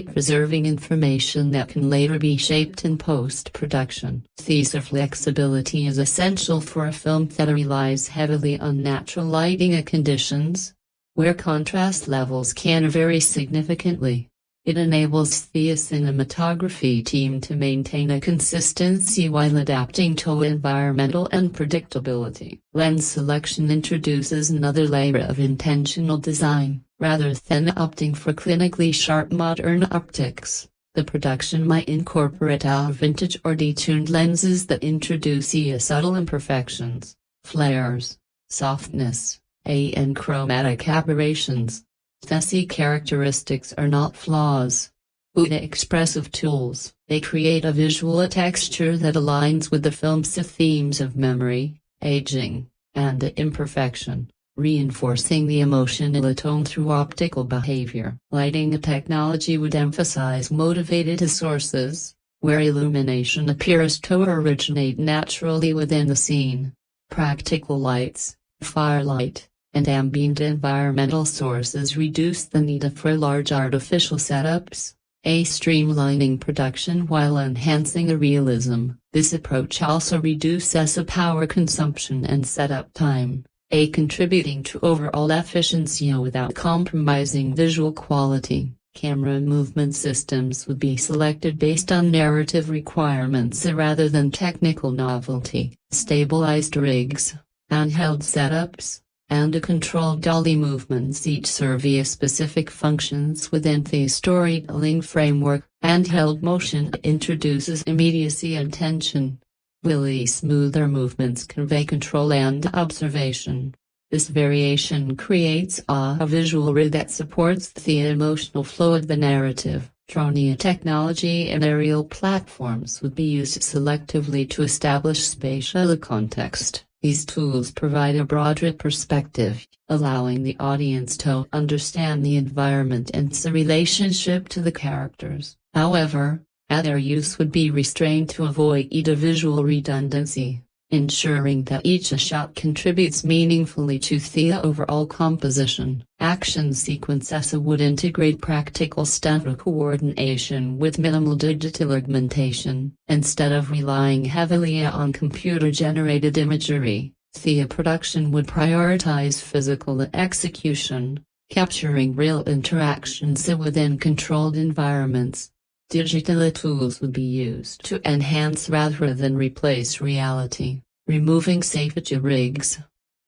Speaker 1: preserving information that can later be shaped in post-production. This flexibility is essential for a film that relies heavily on natural lighting conditions, where contrast levels can vary significantly. It enables the cinematography team to maintain a consistency while adapting to environmental unpredictability. Lens selection introduces another layer of intentional design. Rather than opting for clinically sharp modern optics, the production might incorporate vintage or detuned lenses that introduce subtle imperfections, flares, softness, and chromatic aberrations. These characteristics are not flaws, but expressive tools. They create a visual texture that aligns with the film's themes of memory, aging, and imperfection, reinforcing the emotional tone through optical behavior. Lighting technology would emphasize motivated sources, where illumination appears to originate naturally within the scene. Practical lights, firelight, and ambient environmental sources reduce the need for large artificial setups, streamlining production while enhancing realism. This approach also reduces power consumption and setup time, contributing to overall efficiency without compromising visual quality. Camera movement systems would be selected based on narrative requirements rather than technical novelty. Stabilized rigs, handheld setups, and controlled dolly movements each serve specific functions within the storytelling framework. Handheld motion introduces immediacy and tension, while smoother movements convey control and observation. This variation creates a visual rhythm that supports the emotional flow of the narrative. Drone technology and aerial platforms would be used selectively to establish spatial context. These tools provide a broader perspective, allowing the audience to understand the environment and its relationship to the characters. However, their use would be restrained to avoid visual redundancy, ensuring that each shot contributes meaningfully to the overall composition. Action sequences would integrate practical stunt coordination with minimal digital augmentation. Instead of relying heavily on computer-generated imagery, the production would prioritize physical execution, capturing real interactions within controlled environments. Digital tools would be used to enhance rather than replace reality, removing safety rigs,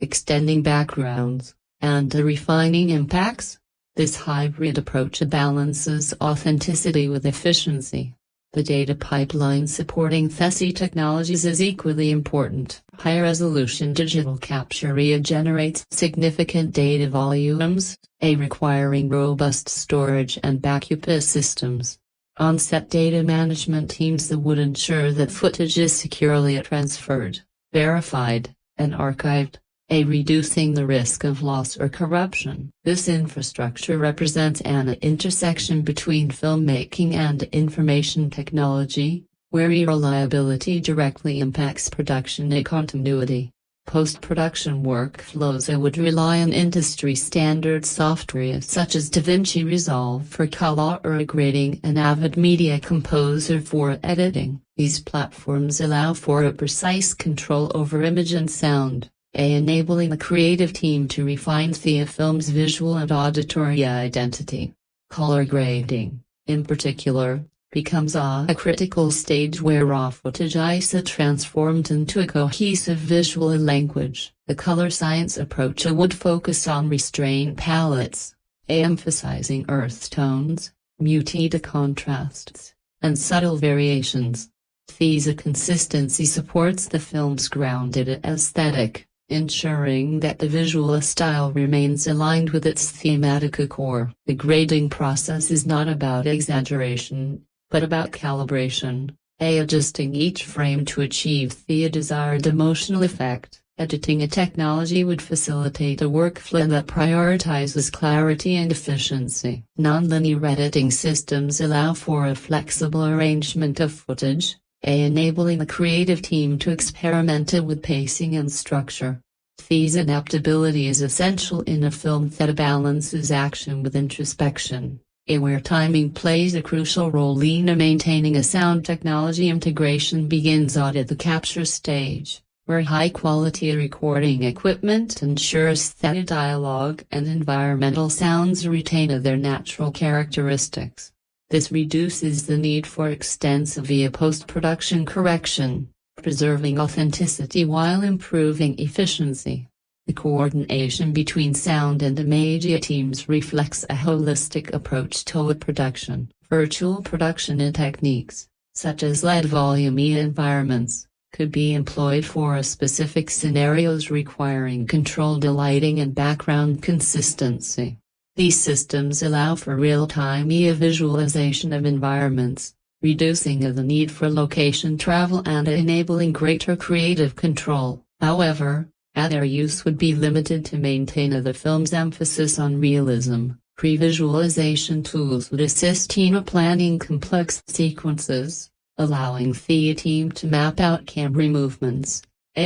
Speaker 1: extending backgrounds, and refining impacts. This hybrid approach balances authenticity with efficiency. The data pipeline supporting these technologies is equally important. High-resolution digital capture generates significant data volumes, requiring robust storage and backup systems. On-set data management teams would ensure that footage is securely transferred, verified, and archived, reducing the risk of loss or corruption. This infrastructure represents an intersection between filmmaking and information technology, where reliability directly impacts production continuity. Post-production workflows would rely on industry-standard software such as DaVinci Resolve for color grading and Avid Media Composer for editing. These platforms allow for a precise control over image and sound, enabling the creative team to refine the film's visual and auditory identity. Color grading, in particular, becomes a critical stage where raw footage is transformed into a cohesive visual language. The color science approach would focus on restrained palettes, emphasizing earth tones, muted contrasts, and subtle variations. These consistency supports the film's grounded aesthetic, ensuring that the visual style remains aligned with its thematic core. The grading process is not about exaggeration, but about calibration, adjusting each frame to achieve the desired emotional effect. Editing a technology would facilitate a workflow that prioritizes clarity and efficiency. Nonlinear editing systems allow for a flexible arrangement of footage, enabling the creative team to experiment with pacing and structure. This adaptability is essential in a film that balances action with introspection, where timing plays a crucial role in maintaining a sound. Technology integration begins at the capture stage, where high-quality recording equipment ensures that dialogue and environmental sounds retain their natural characteristics. This reduces the need for extensive post-production correction, preserving authenticity while improving efficiency. The coordination between sound and media teams reflects a holistic approach to production. Virtual production techniques, such as LED volume environments, could be employed for specific scenarios requiring controlled lighting and background consistency. These systems allow for real-time visualization of environments, reducing the need for location travel and enabling greater creative control. However, their use would be limited to maintain the film's emphasis on realism. Pre-visualization tools would assist in planning complex sequences, allowing the team to map out camera movements,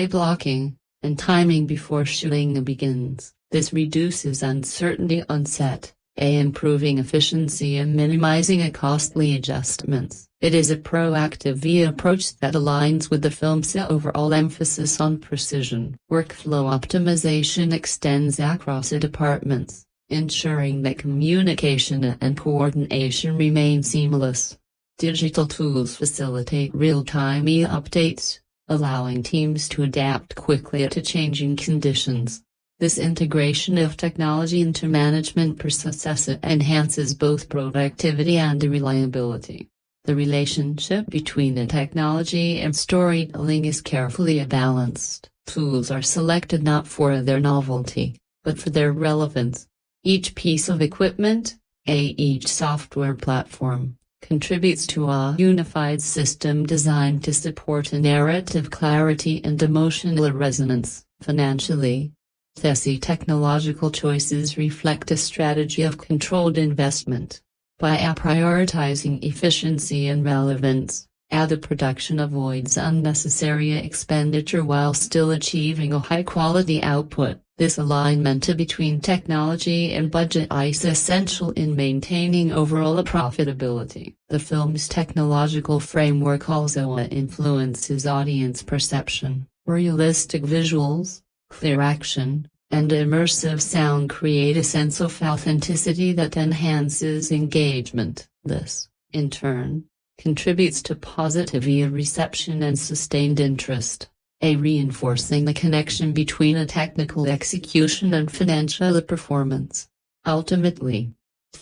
Speaker 1: blocking, and timing before shooting begins. This reduces uncertainty on set, improving efficiency and minimizing costly adjustments. It is a proactive approach that aligns with the film's overall emphasis on precision. Workflow optimization extends across departments, ensuring that communication and coordination remain seamless. Digital tools facilitate real-time updates, allowing teams to adapt quickly to changing conditions. This integration of technology into management processes enhances both productivity and reliability. The relationship between the technology and storytelling is carefully balanced. Tools are selected not for their novelty, but for their relevance. Each piece of equipment, each software platform, contributes to a unified system designed to support a narrative clarity and emotional resonance. Financially, these technological choices reflect a strategy of controlled investment. By prioritizing efficiency and relevance, the production avoids unnecessary expenditure while still achieving a high-quality output. This alignment between technology and budget is essential in maintaining overall profitability. The film's technological framework also influences audience perception. Realistic visuals, clear action, and immersive sound create a sense of authenticity that enhances engagement. This, in turn, contributes to positive reception and sustained interest, reinforcing the connection between a technical execution and financial performance. Ultimately,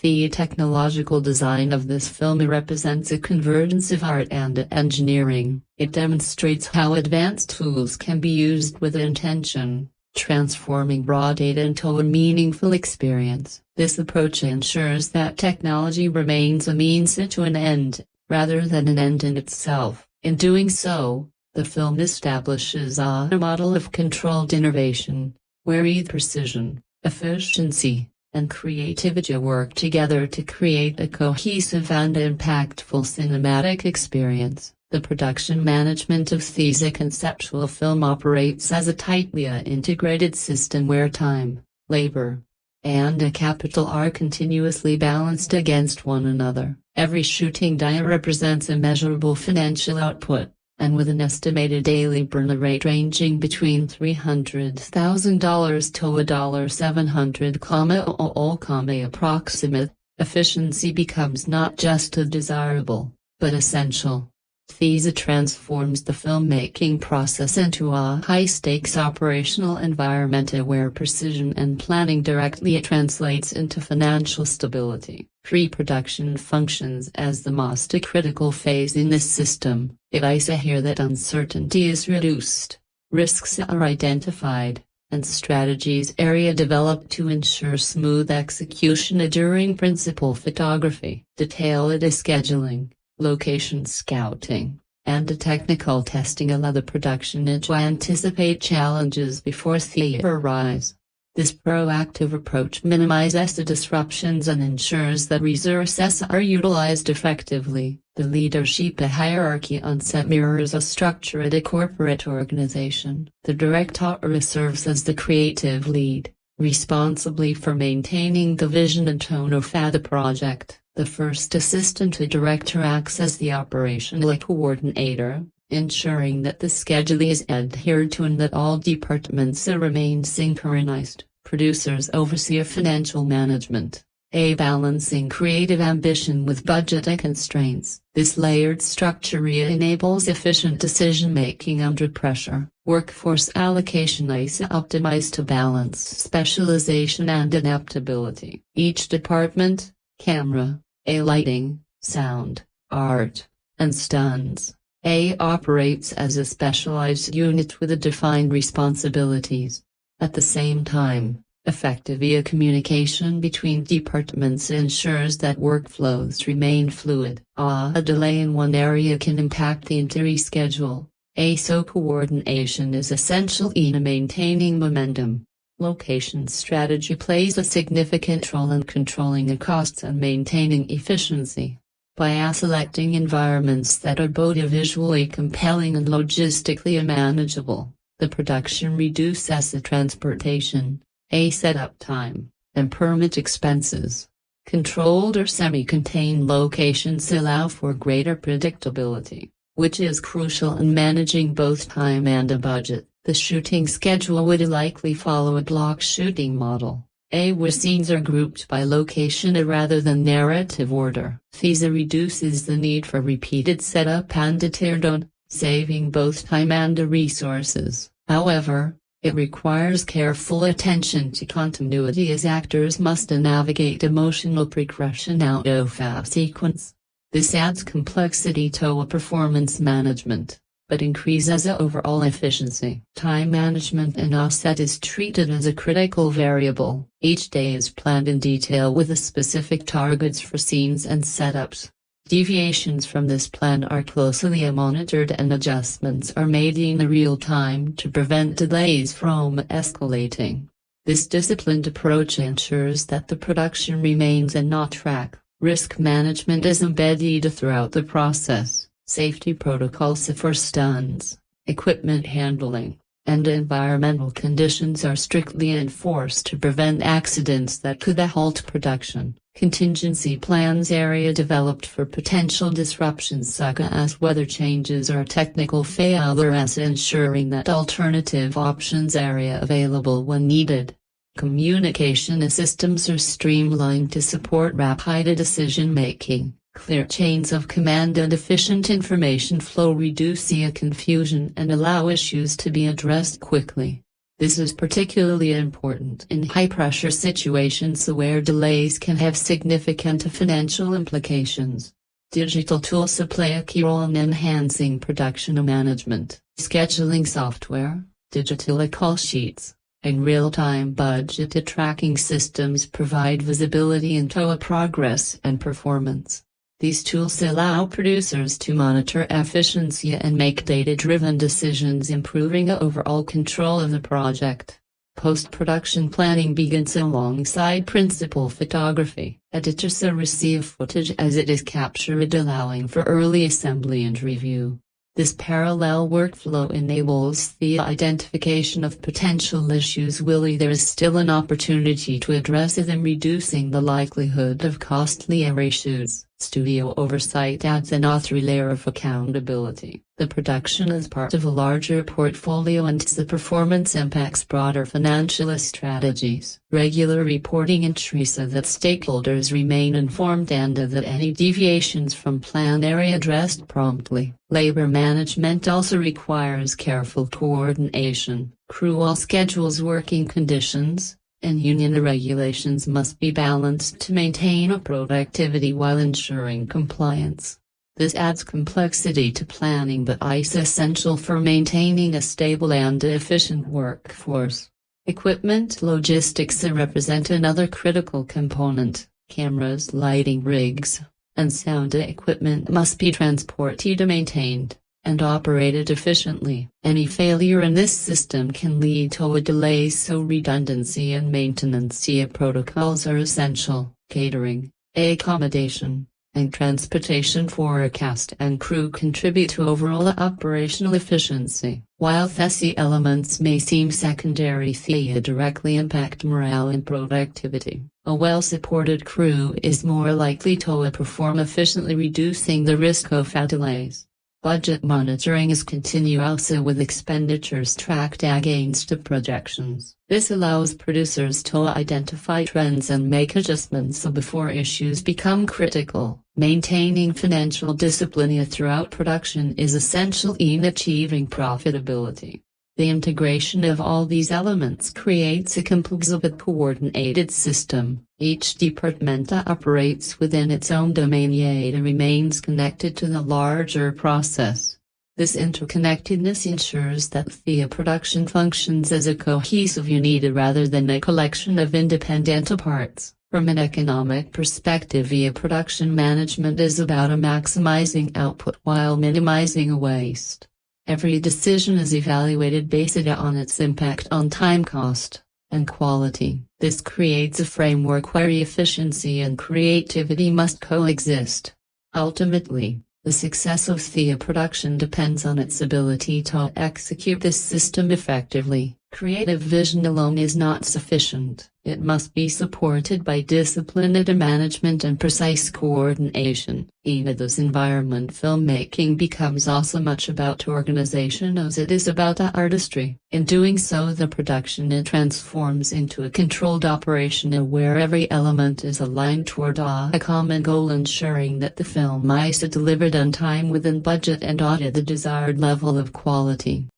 Speaker 1: the technological design of this film represents a convergence of art and engineering. It demonstrates how advanced tools can be used with intention, transforming raw data into a meaningful experience. This approach ensures that technology remains a means to an end, rather than an end in itself. In doing so, the film establishes a model of controlled innovation, where precision, efficiency, and creativity work together to create a cohesive and impactful cinematic experience. The production management of this conceptual film operates as a tightly integrated system where time, labor, and capital are continuously balanced against one another. Every shooting day represents a measurable financial output, and with an estimated daily burn rate ranging between $300,000 to $700,000, approximate, efficiency becomes not just desirable, but essential. THESA transforms the filmmaking process into a high-stakes operational environment where precision and planning directly translates into financial stability. Pre-production functions as the most critical phase in this system. It is here that uncertainty is reduced, risks are identified, and strategies developed to ensure smooth execution during principal photography. Detailed scheduling, location scouting, and technical testing allow the production to anticipate challenges before they arise. This proactive approach minimizes the disruptions and ensures that resources are utilized effectively. The leadership hierarchy on set mirrors a structure at a corporate organization. The director serves as the creative lead, responsible for maintaining the vision and tone of the project. The first assistant director acts as the operational coordinator, ensuring that the schedule is adhered to and that all departments remain synchronized. Producers oversee financial management, balancing creative ambition with budget constraints. This layered structure enables efficient decision-making under pressure. Workforce allocation is optimized to balance specialization and adaptability. Each department, camera, lighting, sound, art, and stunts, operates as a specialized unit with defined responsibilities. At the same time, effective communication between departments ensures that workflows remain fluid. A delay in one area can impact the entire schedule, so coordination is essential in maintaining momentum. Location strategy plays a significant role in controlling the costs and maintaining efficiency. By selecting environments that are both visually compelling and logistically manageable, the production reduces the transportation, setup time, and permit expenses. Controlled or semi-contained locations allow for greater predictability, which is crucial in managing both time and a budget. The shooting schedule would likely follow a block shooting model, where scenes are grouped by location rather than narrative order. THESA reduces the need for repeated setup and teardown, saving both time and resources. However, it requires careful attention to continuity as actors must navigate emotional progression out of a sequence. This adds complexity to performance management, but increases overall efficiency. Time management in a set is treated as a critical variable. Each day is planned in detail with specific targets for scenes and setups. Deviations from this plan are closely monitored and adjustments are made in real time to prevent delays from escalating. This disciplined approach ensures that the production remains on track. Risk management is embedded throughout the process. Safety protocols for stunts, equipment handling, and environmental conditions are strictly enforced to prevent accidents that could halt production. Contingency plans developed for potential disruptions such as weather changes or technical failures, ensuring that alternative options are available when needed. Communication systems are streamlined to support rapid decision-making. Clear chains of command and efficient information flow reduce confusion and allow issues to be addressed quickly. This is particularly important in high-pressure situations where delays can have significant financial implications. Digital tools play a key role in enhancing production management. Scheduling software, digital call sheets, and real-time budget tracking systems provide visibility into progress and performance. These tools allow producers to monitor efficiency and make data-driven decisions, improving overall control of the project. Post-production planning begins alongside principal photography. Editors receive footage as it is captured, allowing for early assembly and review. This parallel workflow enables the identification of potential issues while there is still an opportunity to address them, reducing the likelihood of costly reshoots. Studio oversight adds an author layer of accountability. The production is part of a larger portfolio and the performance impacts broader financial strategies. Regular reporting entries so that stakeholders remain informed and that any deviations from plan are addressed promptly. Labor management also requires careful coordination. Crew schedules, working conditions, and union regulations must be balanced to maintain productivity while ensuring compliance. This adds complexity to planning but is essential for maintaining a stable and efficient workforce. Equipment logistics represent another critical component. Cameras, lighting rigs, and sound equipment must be transported, maintained, and operated efficiently. Any failure in this system can lead to a delay, so redundancy and maintenance protocols are essential. Catering, accommodation, and transportation forecast and crew contribute to overall operational efficiency. While these elements may seem secondary, they directly impact morale and productivity. A well-supported crew is more likely to perform efficiently, reducing the risk of delays. Budget monitoring is continuous with expenditures tracked against the projections. This allows producers to identify trends and make adjustments before issues become critical. Maintaining financial discipline throughout production is essential in achieving profitability. The integration of all these elements creates a complex but coordinated system. Each department operates within its own domain yet remains connected to the larger process. This interconnectedness ensures that the production functions as a cohesive unit rather than a collection of independent parts. From an economic perspective, production management is about maximizing output while minimizing waste. Every decision is evaluated based on its impact on time, cost, and quality. This creates a framework where efficiency and creativity must coexist. Ultimately, the success of the production depends on its ability to execute this system effectively. Creative vision alone is not sufficient. It must be supported by disciplined management and precise coordination. In this environment, filmmaking becomes also much about organization as it is about artistry. In doing so, the production transforms into a controlled operation where every element is aligned toward a common goal, ensuring that the film is delivered on time, within budget, and at the desired level of quality.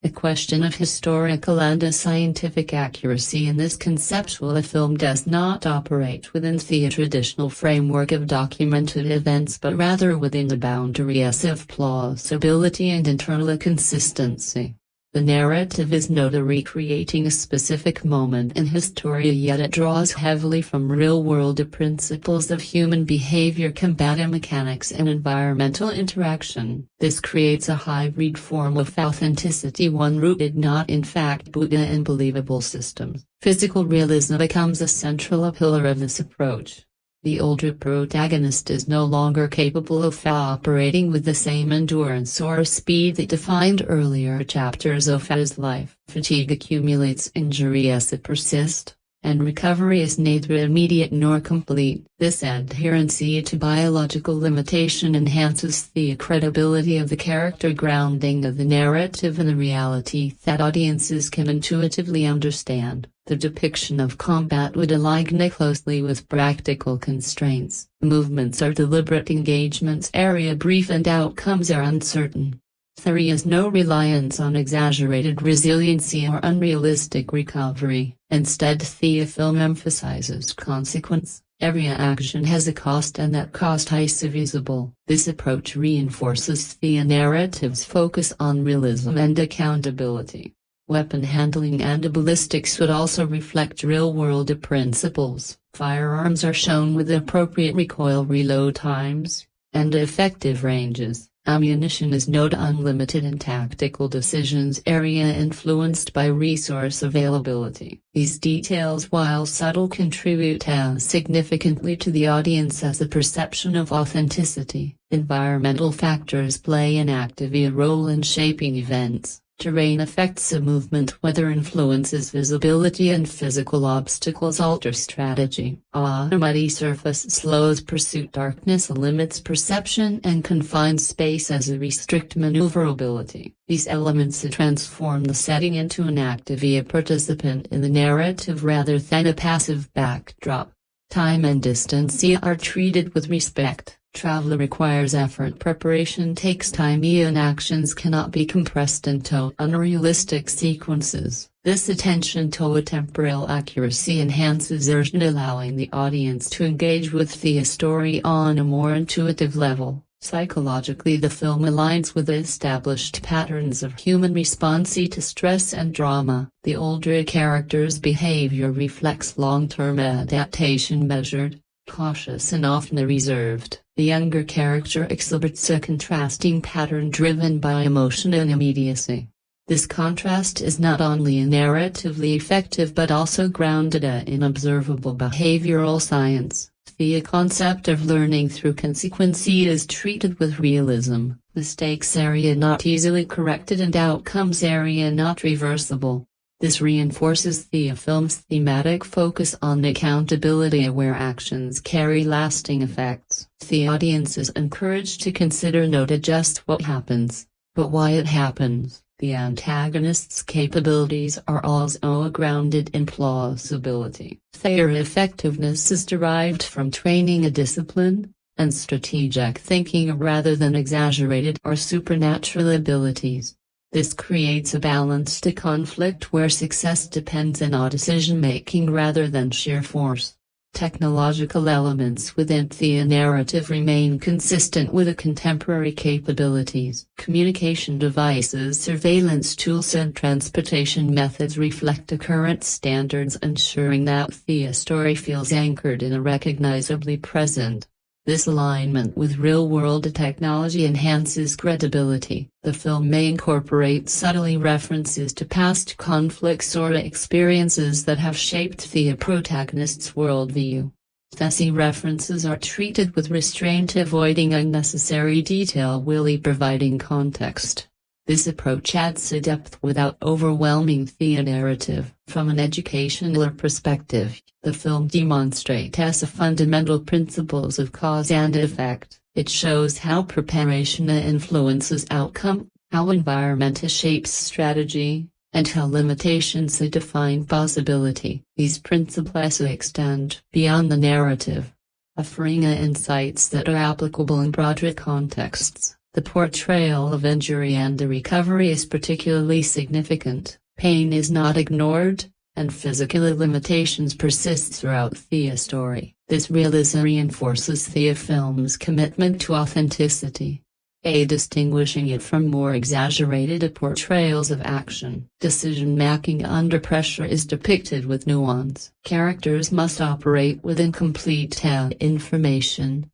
Speaker 1: The question of historical and scientific accuracy in this conceptual film does not operate within the traditional framework of documented events but rather within the boundaries of plausibility and internal consistency. The narrative is not recreating a specific moment in history, yet it draws heavily from real-world principles of human behavior, combat mechanics, and environmental interaction. This creates a hybrid form of authenticity, one rooted not in fact but in believable systems. Physical realism becomes a central pillar of this approach. The older protagonist is no longer capable of operating with the same endurance or speed that defined earlier chapters of his life. Fatigue accumulates, injuries persist, and recovery is neither immediate nor complete. This adherence to biological limitation enhances the credibility of the character, grounding of the narrative in the reality that audiences can intuitively understand. The depiction of combat would align closely with practical constraints. Movements are deliberate engagements, area brief, and outcomes are uncertain. There is no reliance on exaggerated resiliency or unrealistic recovery. Instead, the film emphasizes consequence. Every action has a cost, and that cost is visible. This approach reinforces the narrative's focus on realism and accountability. Weapon handling and ballistics would also reflect real-world principles. Firearms are shown with appropriate recoil, reload times, and effective ranges. Ammunition is not unlimited, and tactical decisions area influenced by resource availability. These details, while subtle, contribute significantly to the audience as a perception of authenticity. Environmental factors play an active role in shaping events. Terrain affects a movement, weather influences visibility, and physical obstacles alter strategy. A muddy surface slows pursuit, darkness limits perception, and confines space as a restrict maneuverability. These elements transform the setting into an active participant in the narrative rather than a passive backdrop. Time and distance are treated with respect. Travel requires effort. Preparation takes time, and actions cannot be compressed into unrealistic sequences. This attention to temporal accuracy enhances immersion, allowing the audience to engage with the story on a more intuitive level. Psychologically, the film aligns with the established patterns of human response to stress and drama. The older a character's behavior reflects long-term adaptation, measured, cautious, and often reserved. The younger character exhibits a contrasting pattern driven by emotion and immediacy. This contrast is not only narratively effective but also grounded in observable behavioral science. The concept of learning through consequence is treated with realism. Mistakes are not easily corrected and outcomes are not reversible. This reinforces the film's thematic focus on accountability, where actions carry lasting effects. The audience is encouraged to consider not just what happens, but why it happens. The antagonist's capabilities are also grounded in plausibility. Their effectiveness is derived from training, a discipline, and strategic thinking rather than exaggerated or supernatural abilities. This creates a balanced conflict where success depends on decision-making rather than sheer force. Technological elements within the narrative remain consistent with the contemporary capabilities. Communication devices, surveillance tools, and transportation methods reflect the current standards, ensuring that the story feels anchored in a recognizably present. This alignment with real-world technology enhances credibility. The film may incorporate subtly references to past conflicts or experiences that have shaped the protagonist's worldview. These references are treated with restraint, avoiding unnecessary detail while providing context. This approach adds a depth without overwhelming the narrative. From an educational perspective, the film demonstrates fundamental principles of cause and effect. It shows how preparation influences outcome, how environment shapes strategy, and how limitations define possibility. These principles extend beyond the narrative, offering insights that are applicable in broader contexts. The portrayal of injury and recovery is particularly significant. Pain is not ignored, and physical limitations persist throughout the story. This realism reinforces the film's commitment to authenticity, distinguishing it from more exaggerated portrayals of action. Decision-making under pressure is depicted with nuance. Characters must operate with incomplete information,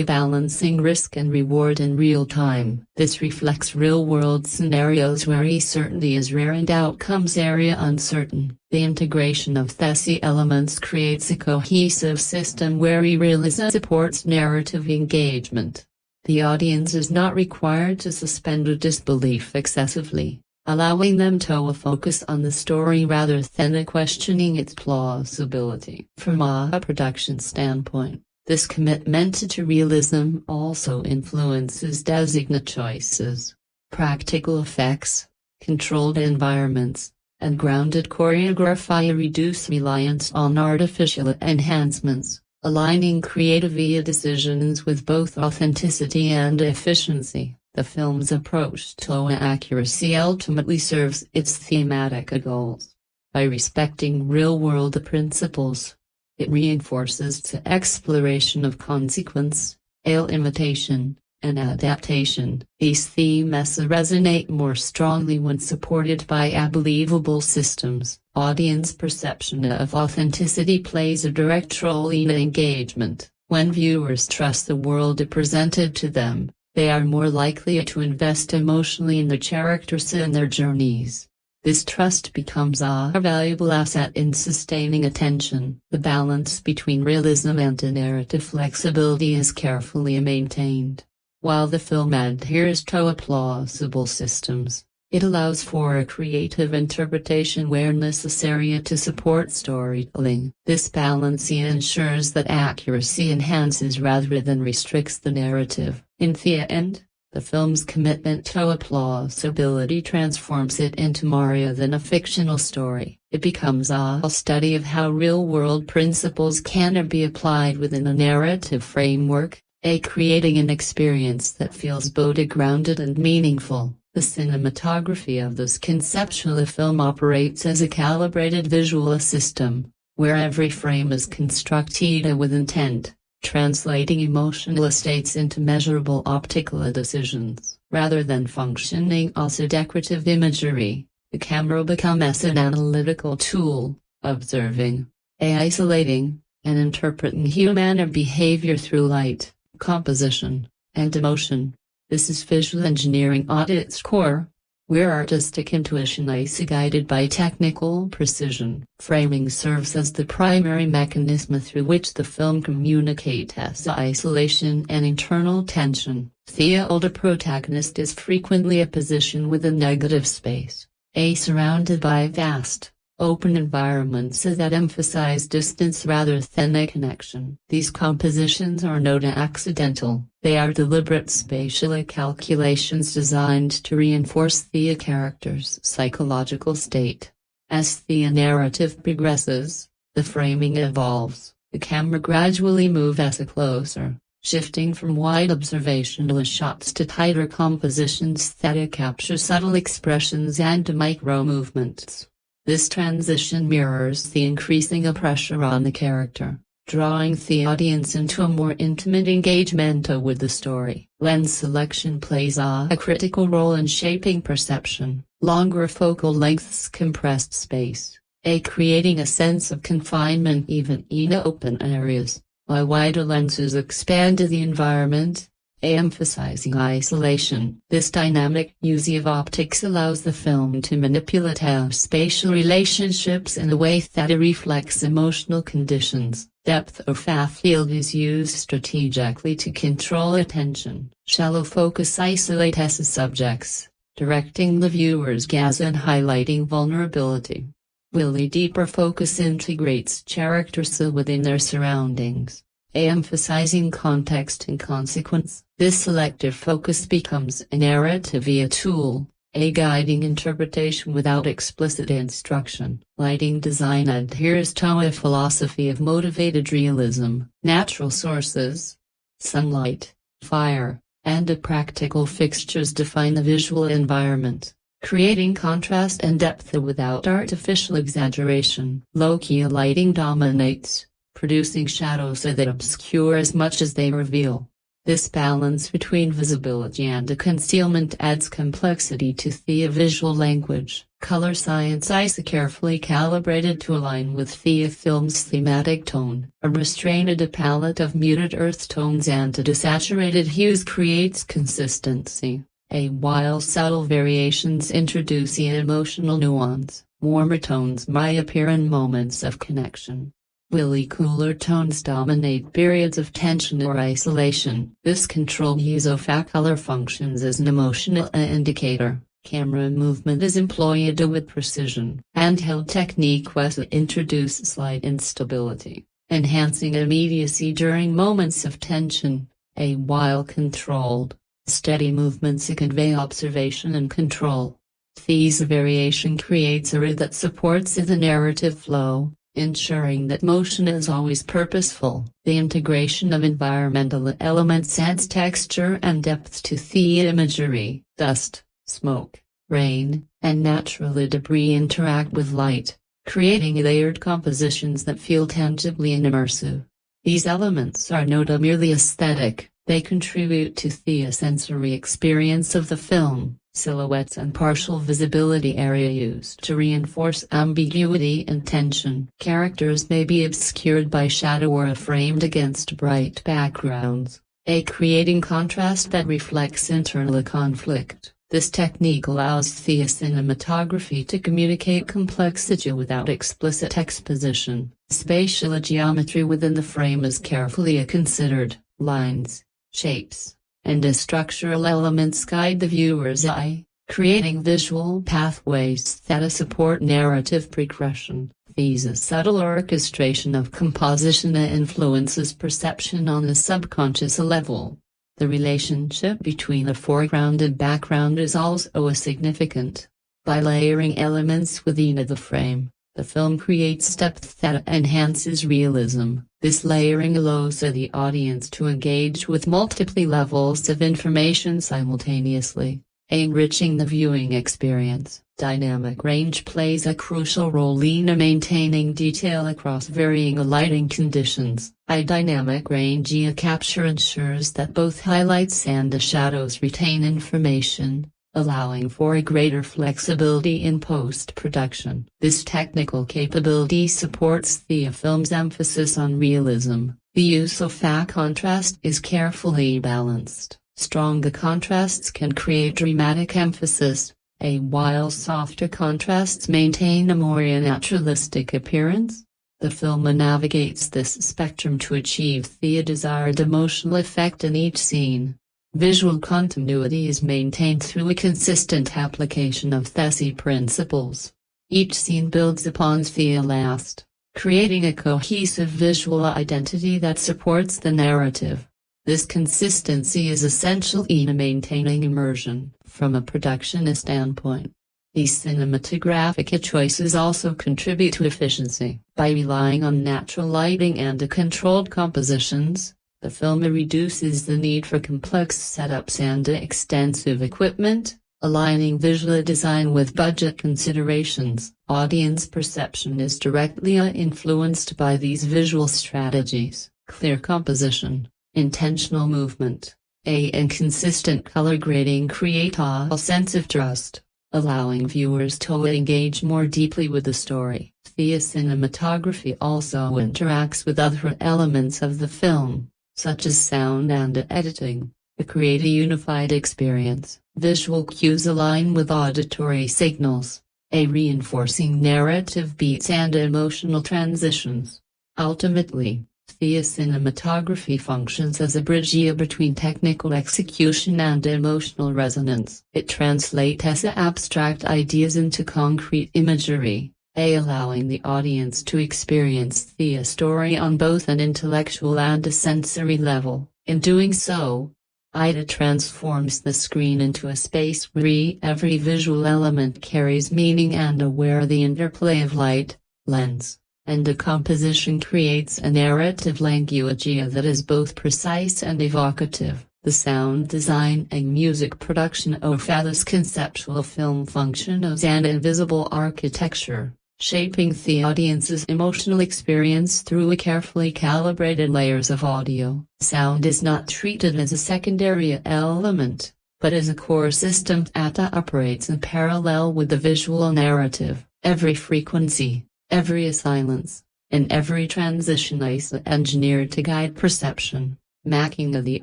Speaker 1: balancing risk and reward in real time. This reflects real-world scenarios where certainty is rare and outcomes are uncertain. The integration of these elements creates a cohesive system where realism supports narrative engagement. The audience is not required to suspend disbelief excessively, allowing them to focus on the story rather than questioning its plausibility. From a production standpoint, this commitment to realism also influences design choices. Practical effects, controlled environments, and grounded choreography reduce reliance on artificial enhancements, aligning creative decisions with both authenticity and efficiency. The film's approach to accuracy ultimately serves its thematic goals. By respecting real-world principles, it reinforces the exploration of consequence, imitation, and adaptation. These themes resonate more strongly when supported by believable systems. Audience perception of authenticity plays a direct role in engagement. When viewers trust the world presented to them, they are more likely to invest emotionally in the characters and their journeys. This trust becomes a valuable asset in sustaining attention. The balance between realism and narrative flexibility is carefully maintained. While the film adheres to plausible systems, It allows for a creative interpretation where necessary to support storytelling. This balance ensures that accuracy enhances rather than restricts the narrative. In the end, the film's commitment to plausibility transforms it into more than a fictional story. It becomes a study of how real-world principles can be applied within a narrative framework, creating an experience that feels both grounded and meaningful. The cinematography of this conceptual film operates as a calibrated visual system, where every frame is constructed with intent, translating emotional states into measurable optical decisions. Rather than functioning as a decorative imagery, the camera becomes an analytical tool, observing, isolating, and interpreting human behavior through light, composition, and emotion. This is visual engineering at its core, where artistic intuition is guided by technical precision. Framing serves as the primary mechanism through which the film communicates isolation and internal tension. The older protagonist is frequently a position within negative space, surrounded by vast, open environments that emphasize distance rather than a connection. These compositions are not accidental, they are deliberate spatial calculations designed to reinforce the character's psychological state. As the narrative progresses, the framing evolves, the camera gradually moves closer, shifting from wide observational shots to tighter compositions that capture subtle expressions and micro-movements. This transition mirrors the increasing pressure on the character, drawing the audience into a more intimate engagement with the story. Lens selection plays a critical role in shaping perception. Longer focal lengths compressed space, creating a sense of confinement even in open areas, while wider lenses expand the environment, emphasizing isolation. This dynamic use of optics allows the film to manipulate spatial relationships in a way that reflects emotional conditions. Depth of field is used strategically to control attention. Shallow focus isolates subjects, directing the viewer's gaze and highlighting vulnerability. While deeper focus integrates characters within their surroundings, emphasizing context and consequence. This selective focus becomes a narrative tool, a guiding interpretation without explicit instruction. Lighting design adheres to a philosophy of motivated realism. Natural sources, sunlight, fire, and practical fixtures define the visual environment, creating contrast and depth without artificial exaggeration. Low-key lighting dominates, producing shadows that obscure as much as they reveal. This balance between visibility and concealment adds complexity to the visual language. Color science is carefully calibrated to align with the film's thematic tone. A restrained palette of muted earth tones and desaturated hues creates consistency, while subtle variations introduce emotional nuance. Warmer tones may appear in moments of connection, while cooler tones dominate periods of tension or isolation. This controlled use of color functions as an emotional indicator. Camera movement is employed with precision. Handheld techniques introduce slight instability, enhancing immediacy during moments of tension, while controlled, steady movements convey observation and control. This variation creates a rhythm that supports the narrative flow, ensuring that motion is always purposeful. The integration of environmental elements adds texture and depth to the imagery. Dust, smoke, rain, and natural debris interact with light, creating layered compositions that feel tangibly and immersive. These elements are not merely aesthetic, they contribute to the sensory experience of the film. Silhouettes and partial visibility area used to reinforce ambiguity and tension. Characters may be obscured by shadow or framed against bright backgrounds, creating contrast that reflects internal conflict. This technique allows the cinematography to communicate complexity without explicit exposition. Spatial geometry within the frame is carefully considered. Lines, shapes, and structural elements guide the viewer's eye, creating visual pathways that support narrative progression. These a subtle orchestration of composition that influences perception on a subconscious level. The relationship between the foreground and background is also significant. By layering elements within the frame, the film creates depth that enhances realism. This layering allows the audience to engage with multiple levels of information simultaneously, enriching the viewing experience. Dynamic range plays a crucial role in maintaining detail across varying lighting conditions. A dynamic range capture ensures that both highlights and shadows retain information, allowing for a greater flexibility in post-production. This technical capability supports the film's emphasis on realism. The use of contrast is carefully balanced. Stronger contrasts can create dramatic emphasis, while softer contrasts maintain a more naturalistic appearance. The film navigates this spectrum to achieve the desired emotional effect in each scene. Visual continuity is maintained through a consistent application of the principles. Each scene builds upon the last, creating a cohesive visual identity that supports the narrative. This consistency is essential in maintaining immersion. From a production standpoint, these cinematographic choices also contribute to efficiency. By relying on natural lighting and controlled compositions, the film reduces the need for complex setups and extensive equipment, aligning visual design with budget considerations. Audience perception is directly influenced by these visual strategies. Clear composition, intentional movement, and consistent color grading create a sense of trust, allowing viewers to engage more deeply with the story. The cinematography also interacts with other elements of the film, such as sound and editing, to create a unified experience. Visual cues align with auditory signals, reinforcing narrative beats and emotional transitions. Ultimately, the cinematography functions as a bridge between technical execution and emotional resonance. It translates abstract ideas into concrete imagery, allowing the audience to experience the story on both an intellectual and a sensory level. In doing so, it transforms the screen into a space where every visual element carries meaning and where the interplay of light, lens, and a composition creates a narrative language that is both precise and evocative. The sound design and music production of this conceptual film function as an invisible architecture, shaping the audience's emotional experience through a carefully calibrated layers of audio. Sound is not treated as a secondary element, but as a core system that operates in parallel with the visual narrative. Every frequency, every silence, and every transition is engineered to guide perception, making the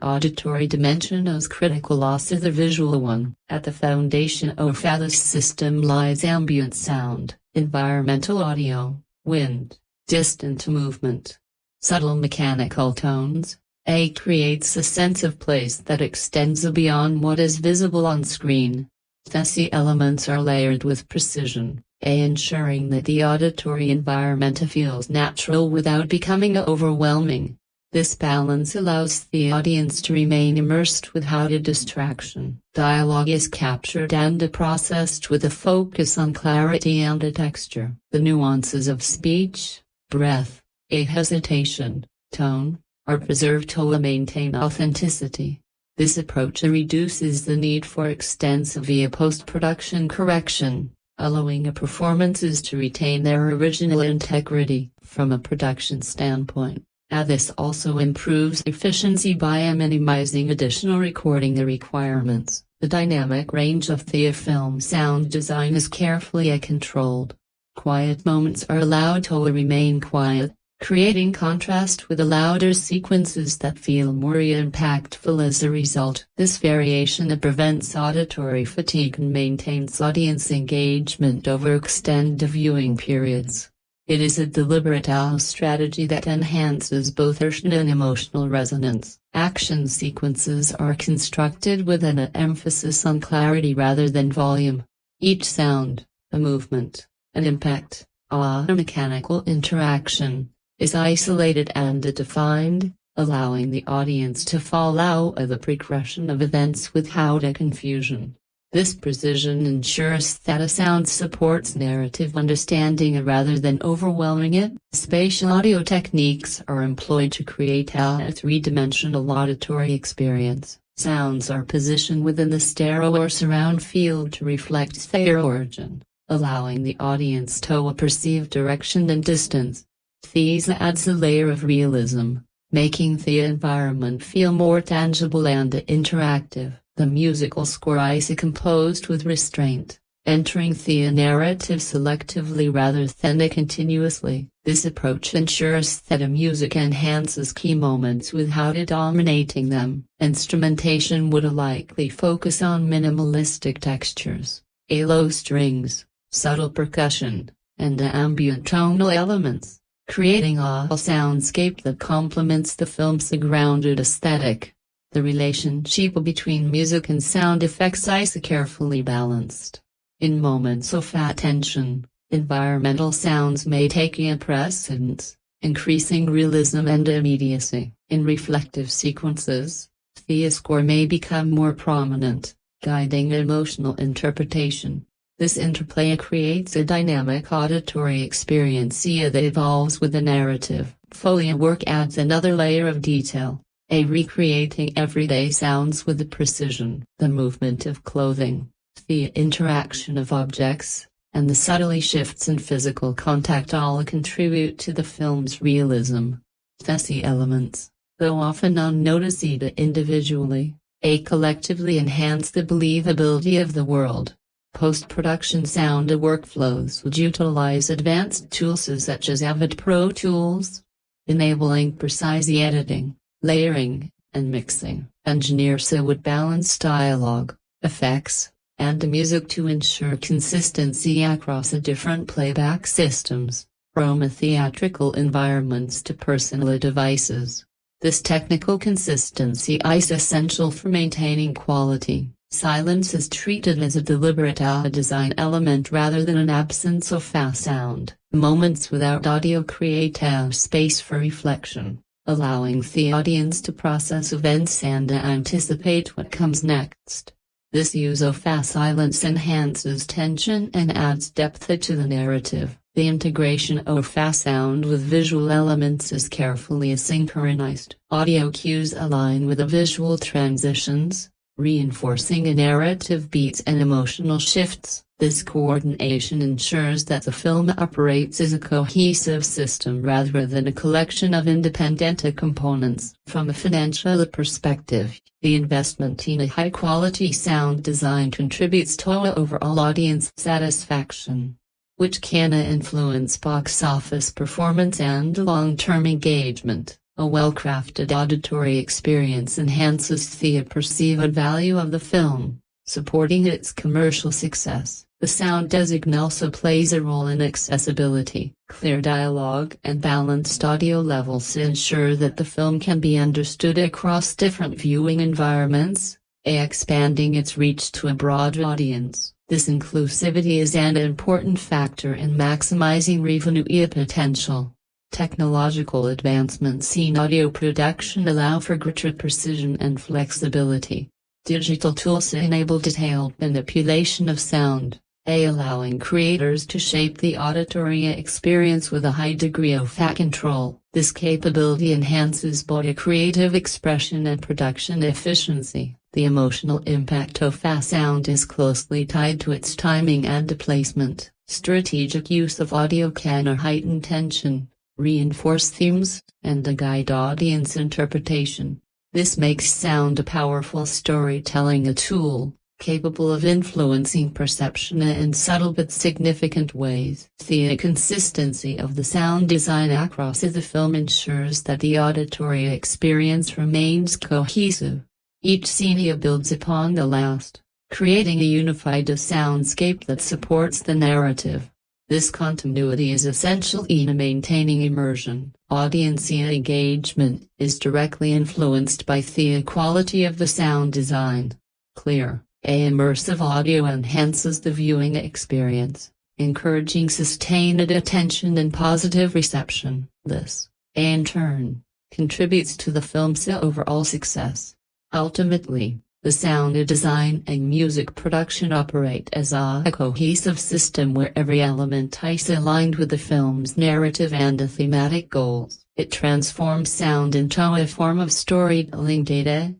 Speaker 1: auditory dimension as critical as the visual one. At the foundation of this system lies ambient sound, environmental audio, wind, distant movement, subtle mechanical tones. Creates a sense of place that extends beyond what is visible on screen. These elements are layered with precision, ensuring that the auditory environment feels natural without becoming overwhelming. This balance allows the audience to remain immersed without a distraction. Dialogue is captured and processed with a focus on clarity and texture. The nuances of speech, breath, hesitation, tone, are preserved to maintain authenticity. This approach reduces the need for extensive post-production correction, allowing performances to retain their original integrity. From a production standpoint, this also improves efficiency by minimizing additional recording requirements. The dynamic range of the film sound design is carefully controlled. Quiet moments are allowed to remain quiet, creating contrast with the louder sequences that feel more impactful as a result. This variation prevents auditory fatigue and maintains audience engagement over extended viewing periods. It is a deliberate strategy that enhances both immersion and emotional resonance. Action sequences are constructed with an emphasis on clarity rather than volume. Each sound, a movement, an impact, a mechanical interaction, is isolated and defined, allowing the audience to follow the progression of events without a confusion. This precision ensures that a sound supports narrative understanding rather than overwhelming it. Spatial audio techniques are employed to create a three-dimensional auditory experience. Sounds are positioned within the stereo or surround field to reflect their origin, allowing the audience to perceive direction and distance. This adds a layer of realism, making the environment feel more tangible and interactive. The musical score is composed with restraint, entering the narrative selectively rather than continuously. This approach ensures that a music enhances key moments without dominating them. Instrumentation would likely focus on minimalistic textures, low strings, subtle percussion, and ambient tonal elements, creating a soundscape that complements the film's grounded aesthetic. The relationship between music and sound effects is carefully balanced. In moments of tension, environmental sounds may take precedence, increasing realism and immediacy. In reflective sequences, the score may become more prominent, guiding emotional interpretation. This interplay creates a dynamic auditory experience that evolves with the narrative. Foley work adds another layer of detail, recreating everyday sounds with precision. The movement of clothing, the interaction of objects, and the subtle shifts in physical contact all contribute to the film's realism. These elements, though often unnoticed individually, collectively enhance the believability of the world. Post-production sound workflows would utilize advanced tools such as Avid Pro Tools, enabling precise editing, layering, and mixing. Engineers would balance dialogue, effects, and music to ensure consistency across different playback systems, from theatrical environments to personal devices. This technical consistency is essential for maintaining quality. Silence is treated as a deliberate design element rather than an absence of sound. Moments without audio create a space for reflection, allowing the audience to process events and anticipate what comes next. This use of silence enhances tension and adds depth to the narrative. The integration of sound with visual elements is carefully synchronized. Audio cues align with the visual transitions, reinforcing narrative beats and emotional shifts. This coordination ensures that the film operates as a cohesive system rather than a collection of independent components. From a financial perspective, the investment in a high-quality sound design contributes to overall audience satisfaction, which can influence box office performance and long-term engagement. A well-crafted auditory experience enhances the perceived value of the film, supporting its commercial success. The sound design also plays a role in accessibility. Clear dialogue and balanced audio levels ensure that the film can be understood across different viewing environments, expanding its reach to a broad audience. This inclusivity is an important factor in maximizing revenue potential. Technological advancements in audio production allow for greater precision and flexibility. Digital tools enable detailed manipulation of sound, allowing creators to shape the auditory experience with a high degree of control. This capability enhances both creative expression and production efficiency. The emotional impact of sound is closely tied to its timing and placement. Strategic use of audio can heighten tension, reinforce themes, and guide audience interpretation. This makes sound a powerful storytelling tool, capable of influencing perception in subtle but significant ways. The consistency of the sound design across the film ensures that the auditory experience remains cohesive. Each scene builds upon the last, creating a unified soundscape that supports the narrative. This continuity is essential in maintaining immersion. Audience engagement is directly influenced by the quality of the sound design. Clear, immersive audio enhances the viewing experience, encouraging sustained attention and positive reception. This, in turn, contributes to the film's overall success. Ultimately, the sound design and music production operate as a cohesive system where every element is aligned with the film's narrative and thematic goals. It transforms sound into a form of storytelling data,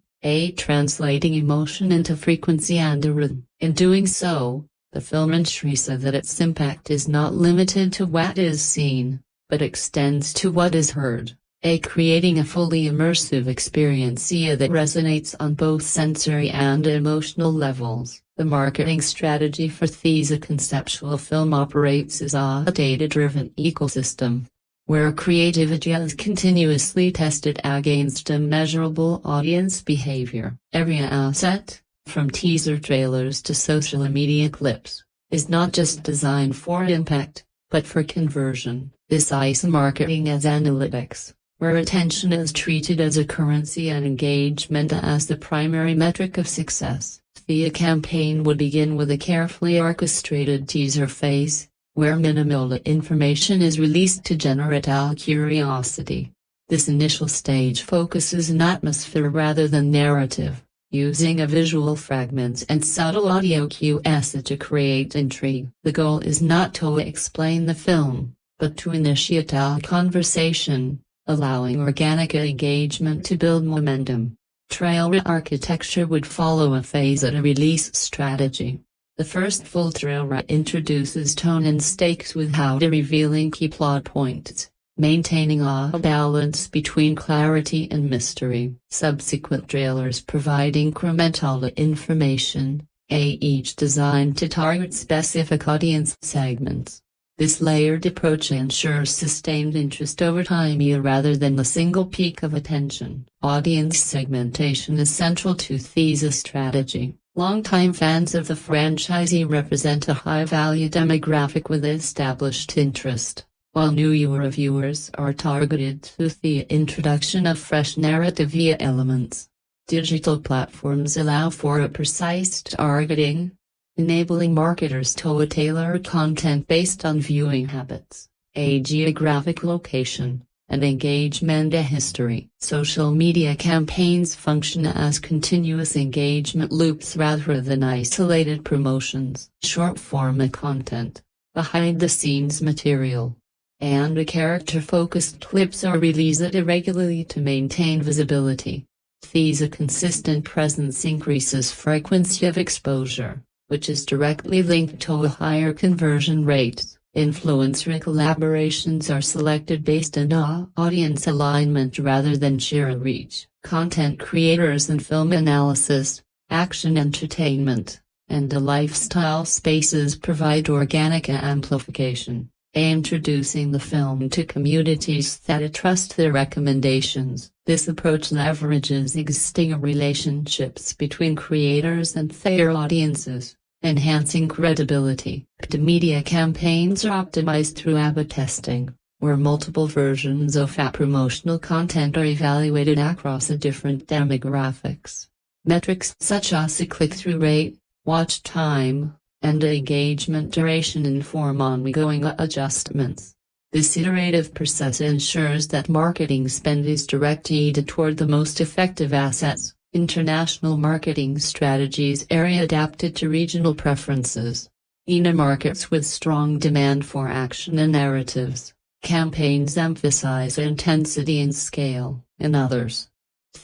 Speaker 1: translating emotion into frequency and a rhythm. In doing so, the film ensures that its impact is not limited to what is seen, but extends to what is heard, creating a fully immersive experience that resonates on both sensory and emotional levels. The marketing strategy for the conceptual film operates as a data-driven ecosystem, where creativity is continuously tested against a measurable audience behavior. Every asset, from teaser trailers to social media clips, is not just designed for impact, but for conversion. This is marketing as analytics, where attention is treated as a currency and engagement as the primary metric of success. The campaign would begin with a carefully orchestrated teaser phase, where minimal information is released to generate our curiosity. This initial stage focuses on atmosphere rather than narrative, using a visual fragments and subtle audio cues to create intrigue. The goal is not to explain the film, but to initiate a conversation, allowing organic engagement to build momentum. Trailer architecture would follow a phase-at-a-release strategy. The first full trailer introduces tone and stakes without revealing key plot points, maintaining a balance between clarity and mystery. Subsequent trailers provide incremental information, each designed to target specific audience segments. This layered approach ensures sustained interest over time rather than the single peak of attention. Audience segmentation is central to this strategy. Longtime fans of the franchise represent a high-value demographic with established interest, while newer viewers are targeted through the introduction of fresh narrative elements. Digital platforms allow for a precise targeting, enabling marketers to tailor content based on viewing habits, a geographic location, and engagement history. Social media campaigns function as continuous engagement loops rather than isolated promotions. Short-form content, behind-the-scenes material, and character-focused clips are released irregularly to maintain visibility. A consistent presence increases frequency of exposure, which is directly linked to a higher conversion rate. Influencer collaborations are selected based on audience alignment rather than sheer reach. Content creators and film analysis, action entertainment, and the lifestyle spaces provide organic amplification, introducing the film to communities that trust their recommendations. This approach leverages existing relationships between creators and their audiences, enhancing credibility. Media campaigns are optimized through A/B testing, where multiple versions of promotional content are evaluated across different demographics. Metrics such as click-through rate, watch time, and engagement duration inform ongoing adjustments. This iterative process ensures that marketing spend is directed toward the most effective assets. International marketing strategies are adapted to regional preferences. In markets with strong demand for action and narratives, campaigns emphasize intensity and scale. In others,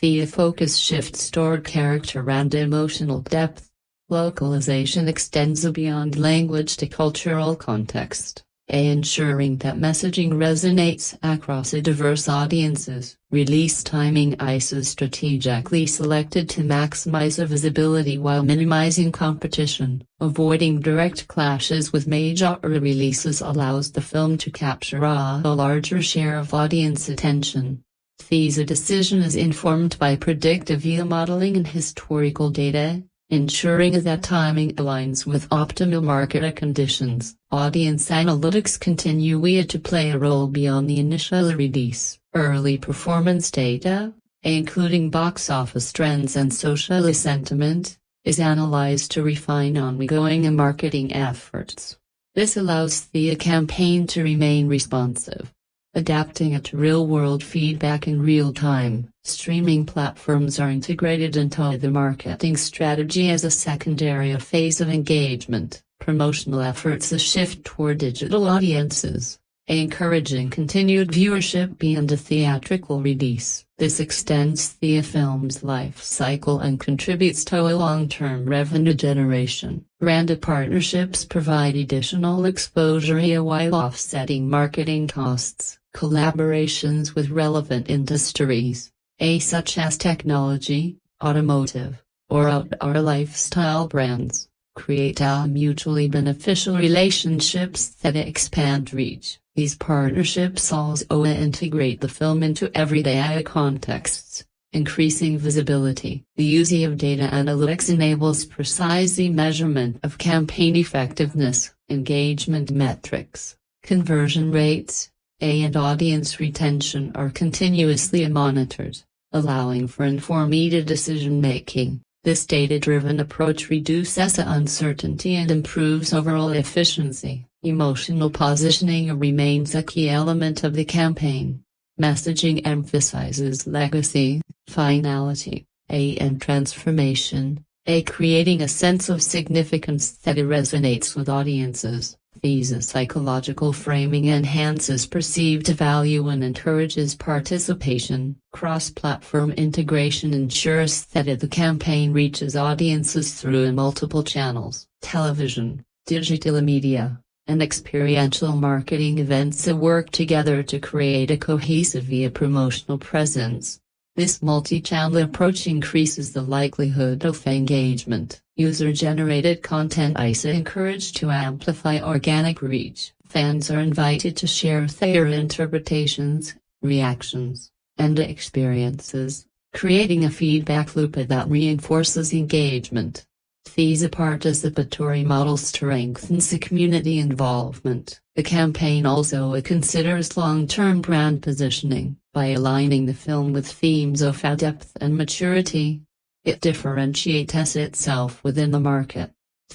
Speaker 1: the focus shifts toward character and emotional depth. Localization extends beyond language to cultural context, ensuring that messaging resonates across diverse audiences. Release timing is strategically selected to maximize visibility while minimizing competition. Avoiding direct clashes with major releases allows the film to capture a larger share of audience attention. This decision is informed by predictive modeling and historical data, ensuring that timing aligns with optimal market conditions. Audience analytics continue to play a role beyond the initial release. Early performance data, including box office trends and social sentiment, is analyzed to refine ongoing marketing efforts. This allows the campaign to remain responsive, adapting it to real-world feedback in real time. Streaming platforms are integrated into the marketing strategy as a secondary phase of engagement. Promotional efforts shift toward digital audiences, encouraging continued viewership beyond a theatrical release. This extends the film's life cycle and contributes to a long-term revenue generation. Brand partnerships provide additional exposure while offsetting marketing costs. Collaborations with relevant industries, such as technology, automotive, or outdoor lifestyle brands, create mutually beneficial relationships that expand reach. These partnerships also integrate the film into everyday contexts, increasing visibility. The use of data analytics enables precise measurement of campaign effectiveness, engagement metrics, conversion rates, and audience retention are continuously monitored, allowing for informed decision-making. This data-driven approach reduces uncertainty and improves overall efficiency. Emotional positioning remains a key element of the campaign. Messaging emphasizes legacy, finality, and transformation, creating a sense of significance that resonates with audiences. This psychological framing enhances perceived value and encourages participation. Cross-platform integration ensures that the campaign reaches audiences through multiple channels. Television, digital media, and experiential marketing events work together to create a cohesive promotional presence. This multi-channel approach increases the likelihood of engagement. User-generated content is encouraged to amplify organic reach. Fans are invited to share their interpretations, reactions, and experiences, creating a feedback loop that reinforces engagement. These participatory model strengthens community involvement. The campaign also considers long-term brand positioning. By aligning the film with themes of depth and maturity, it differentiates itself within the market.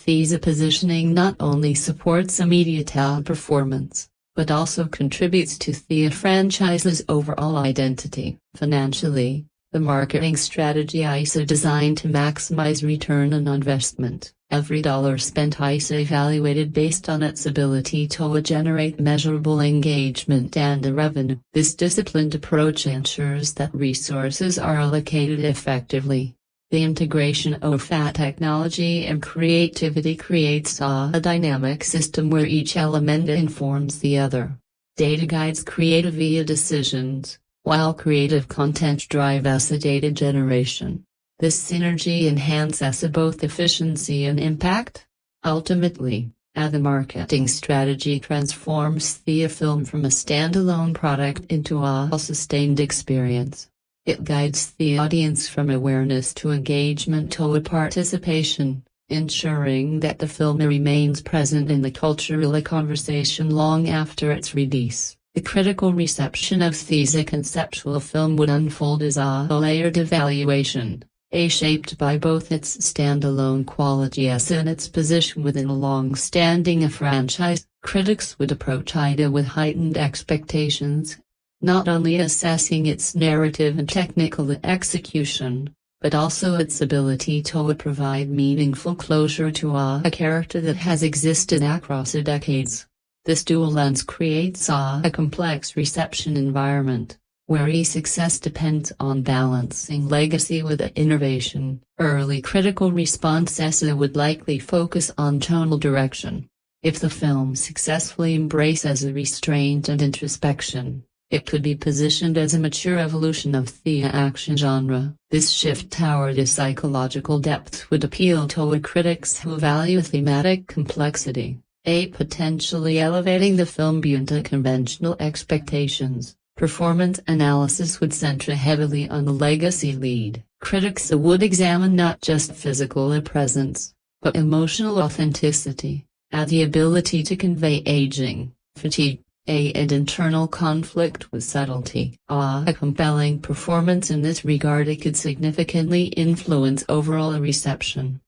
Speaker 1: This positioning not only supports immediate performance, but also contributes to the franchise's overall identity. Financially, the marketing strategy is designed to maximize return on investment. Every dollar spent is evaluated based on its ability to generate measurable engagement and revenue. This disciplined approach ensures that resources are allocated effectively. The integration of technology and creativity creates a dynamic system where each element informs the other. Data guides creative decisions, while creative content drives data generation. This synergy enhances both efficiency and impact. Ultimately, the marketing strategy transforms the film from a standalone product into a sustained experience. It guides the audience from awareness to engagement to participation, ensuring that the film remains present in the cultural conversation long after its release. The critical reception of this conceptual film would unfold as a layered evaluation, shaped by both its standalone qualities and its position within a long-standing franchise. Critics would approach it with heightened expectations, not only assessing its narrative and technical execution, but also its ability to provide meaningful closure to a character that has existed across decades. This dual lens creates a complex reception environment, where success depends on balancing legacy with innovation. Early critical responses would likely focus on tonal direction. If the film successfully embraces restraint and introspection, it could be positioned as a mature evolution of the action genre. This shift toward psychological depth would appeal to critics who value thematic complexity, potentially elevating the film beyond conventional expectations. Performance analysis would center heavily on the legacy lead, Critics would examine not just physical presence, but emotional authenticity, the ability to convey aging, fatigue, and internal conflict with subtlety. A compelling performance in this regard could significantly influence overall reception,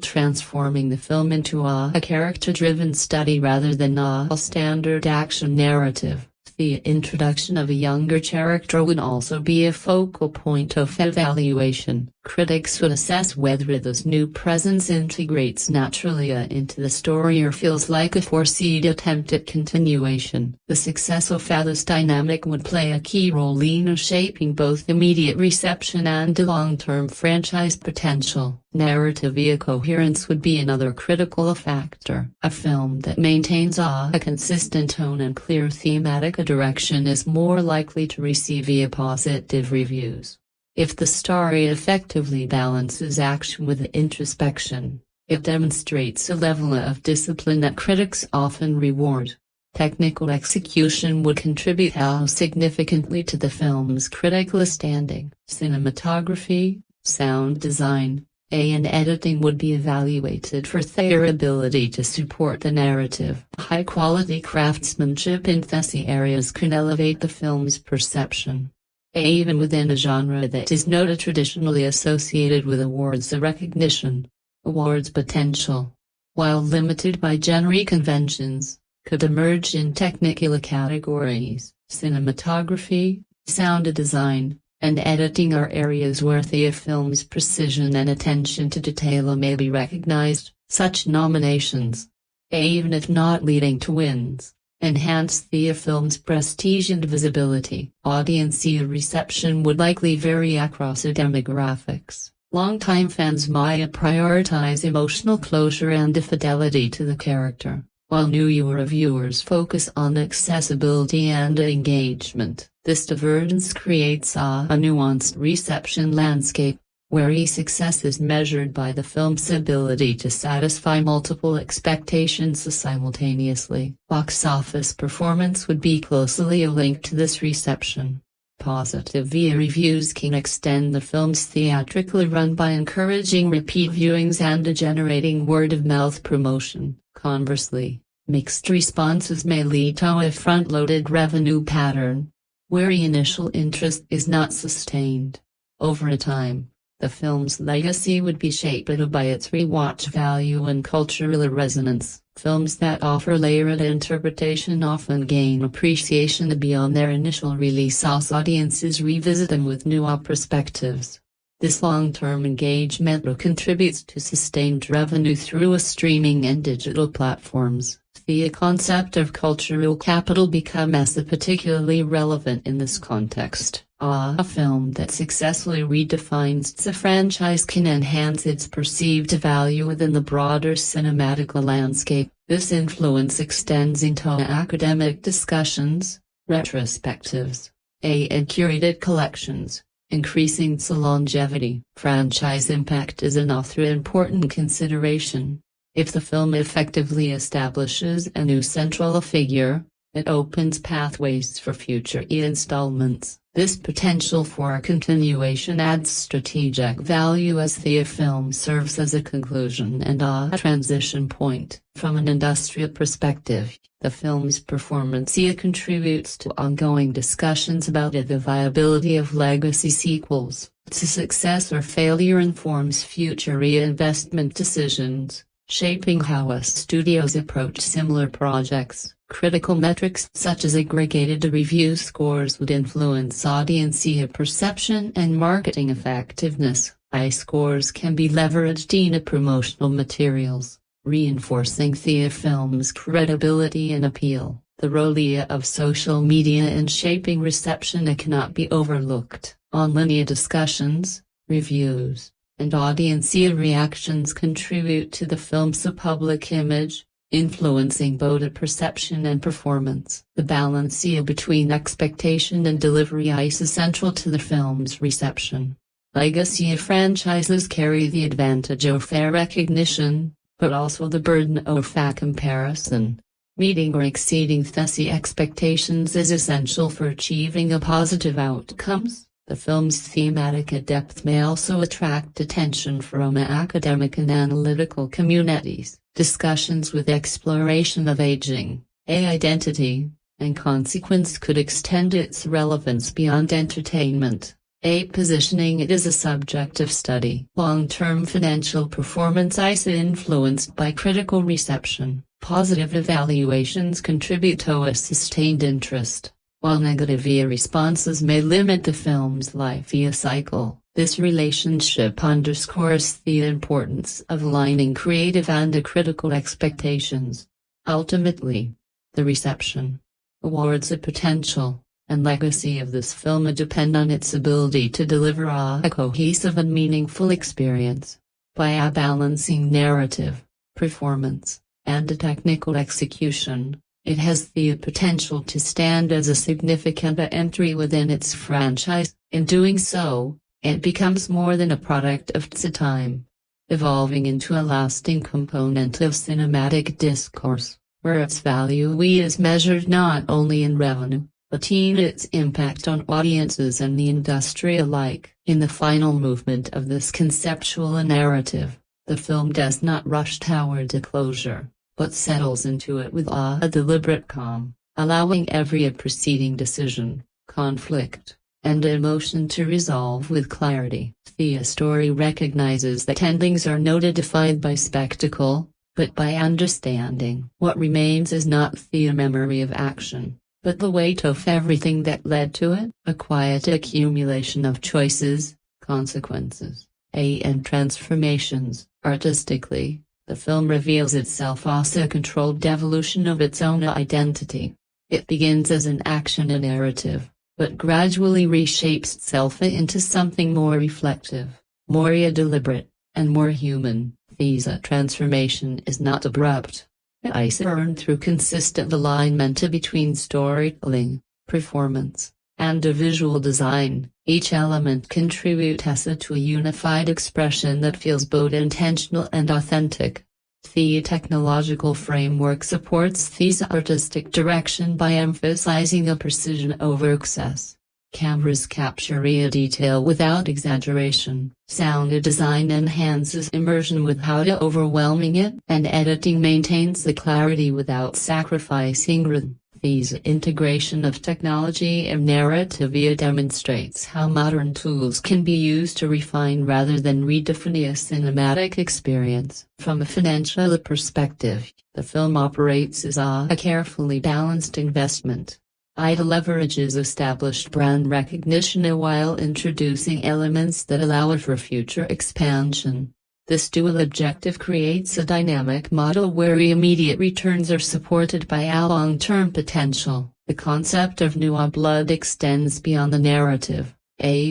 Speaker 1: transforming the film into a character-driven study rather than a standard action narrative. The introduction of a younger character would also be a focal point of evaluation. Critics would assess whether this new presence integrates naturally into the story or feels like a forced attempt at continuation. The success of this dynamic would play a key role in shaping both immediate reception and long-term franchise potential. Narrative coherence would be another critical factor. A film that maintains a consistent tone and clear thematic direction is more likely to receive positive reviews. If the story effectively balances action with introspection, it demonstrates a level of discipline that critics often reward. Technical execution would contribute significantly to the film's critical standing. Cinematography, sound design, and editing would be evaluated for their ability to support the narrative. High-quality craftsmanship in these areas can elevate the film's perception. Even within a genre that is not traditionally associated with awards recognition, awards potential, while limited by genre conventions, could emerge in technical categories. Cinematography, sound design, and editing are areas where the film's precision and attention to detail may be recognized. Such nominations, even if not leading to wins, enhance the film's prestige and visibility. Audience reception would likely vary across demographics. Longtime fans might prioritize emotional closure and fidelity to the character, while newer viewers focus on accessibility and engagement. This divergence creates a nuanced reception landscape, where success is measured by the film's ability to satisfy multiple expectations simultaneously. Box office performance would be closely linked to this reception. Positive reviews can extend the film's theatrical run by encouraging repeat viewings and generating word-of-mouth promotion. Conversely, mixed responses may lead to a front-loaded revenue pattern, where initial interest is not sustained. Over time, the film's legacy would be shaped by its rewatch value and cultural resonance. Films that offer layered interpretation often gain appreciation beyond their initial release as audiences revisit them with new perspectives. This long-term engagement contributes to sustained revenue through streaming and digital platforms. The concept of cultural capital becomes particularly relevant in this context. A film that successfully redefines the franchise can enhance its perceived value within the broader cinematic landscape. This influence extends into academic discussions, retrospectives, and curated collections, increasing its longevity. Franchise impact is another important consideration. If the film effectively establishes a new central figure, it opens pathways for future installments. This potential for a continuation adds strategic value as the film serves as a conclusion and a transition point. From an industrial perspective, the film's performance contributes to ongoing discussions about the viability of legacy sequels. Its success or failure informs future reinvestment decisions, shaping how studios approach similar projects. Critical metrics such as aggregated review scores would influence audience perception and marketing effectiveness. High scores can be leveraged in promotional materials, reinforcing the film's credibility and appeal. The role of social media in shaping reception cannot be overlooked. Online discussions, reviews, and audience reactions contribute to the film's public image, influencing both perception and performance. The balance between expectation and delivery is essential to the film's reception. Legacy franchises carry the advantage of fair recognition, but also the burden of comparison. Meeting or exceeding these expectations is essential for achieving positive outcomes. The film's thematic depth may also attract attention from academic and analytical communities. Discussions with exploration of aging, identity, and consequence could extend its relevance beyond entertainment, positioning it as a subject of study. Long-term financial performance is influenced by critical reception. Positive evaluations contribute to a sustained interest, while negative responses may limit the film's life cycle. This relationship underscores the importance of aligning creative and critical expectations. Ultimately, the reception, awards, potential, and legacy of this film depend on its ability to deliver a cohesive and meaningful experience. By balancing narrative, performance, and technical execution, it has the potential to stand as a significant entry within its franchise. In doing so, it becomes more than a product of its time, evolving into a lasting component of cinematic discourse, where its value is measured not only in revenue, but in its impact on audiences and the industry alike. In the final movement of this conceptual narrative, the film does not rush toward a closure, but settles into it with a deliberate calm, allowing every preceding decision, conflict, and emotion to resolve with clarity. The story recognizes that endings are not defined by spectacle, but by understanding. What remains is not the memory of action, but the weight of everything that led to it, a quiet accumulation of choices, consequences, and transformations. Artistically, the film reveals itself as a controlled evolution of its own identity. It begins as an action narrative, but gradually reshapes itself into something more reflective, more deliberate, and more human. This transformation is not abrupt. It is earned through consistent alignment between storytelling, performance, and visual design. Each element contributes to a unified expression that feels both intentional and authentic. The technological framework supports this artistic direction by emphasizing a precision over excess. Cameras capture detail without exaggeration. Sound design enhances immersion without overwhelming it, and editing maintains the clarity without sacrificing rhythm. This integration of technology and narrative demonstrates how modern tools can be used to refine rather than redefine a cinematic experience. From a financial perspective, the film operates as a carefully balanced investment. It leverages established brand recognition while introducing elements that allow for future expansion. This dual objective creates a dynamic model where immediate returns are supported by a long-term potential. The concept of new blood extends beyond the narrative,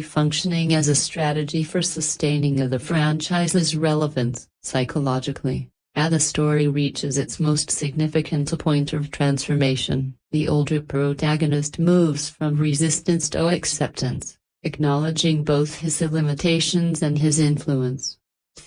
Speaker 1: functioning as a strategy for sustaining the franchise's relevance. Psychologically, as the story reaches its most significant point of transformation, the older protagonist moves from resistance to acceptance, acknowledging both his limitations and his influence.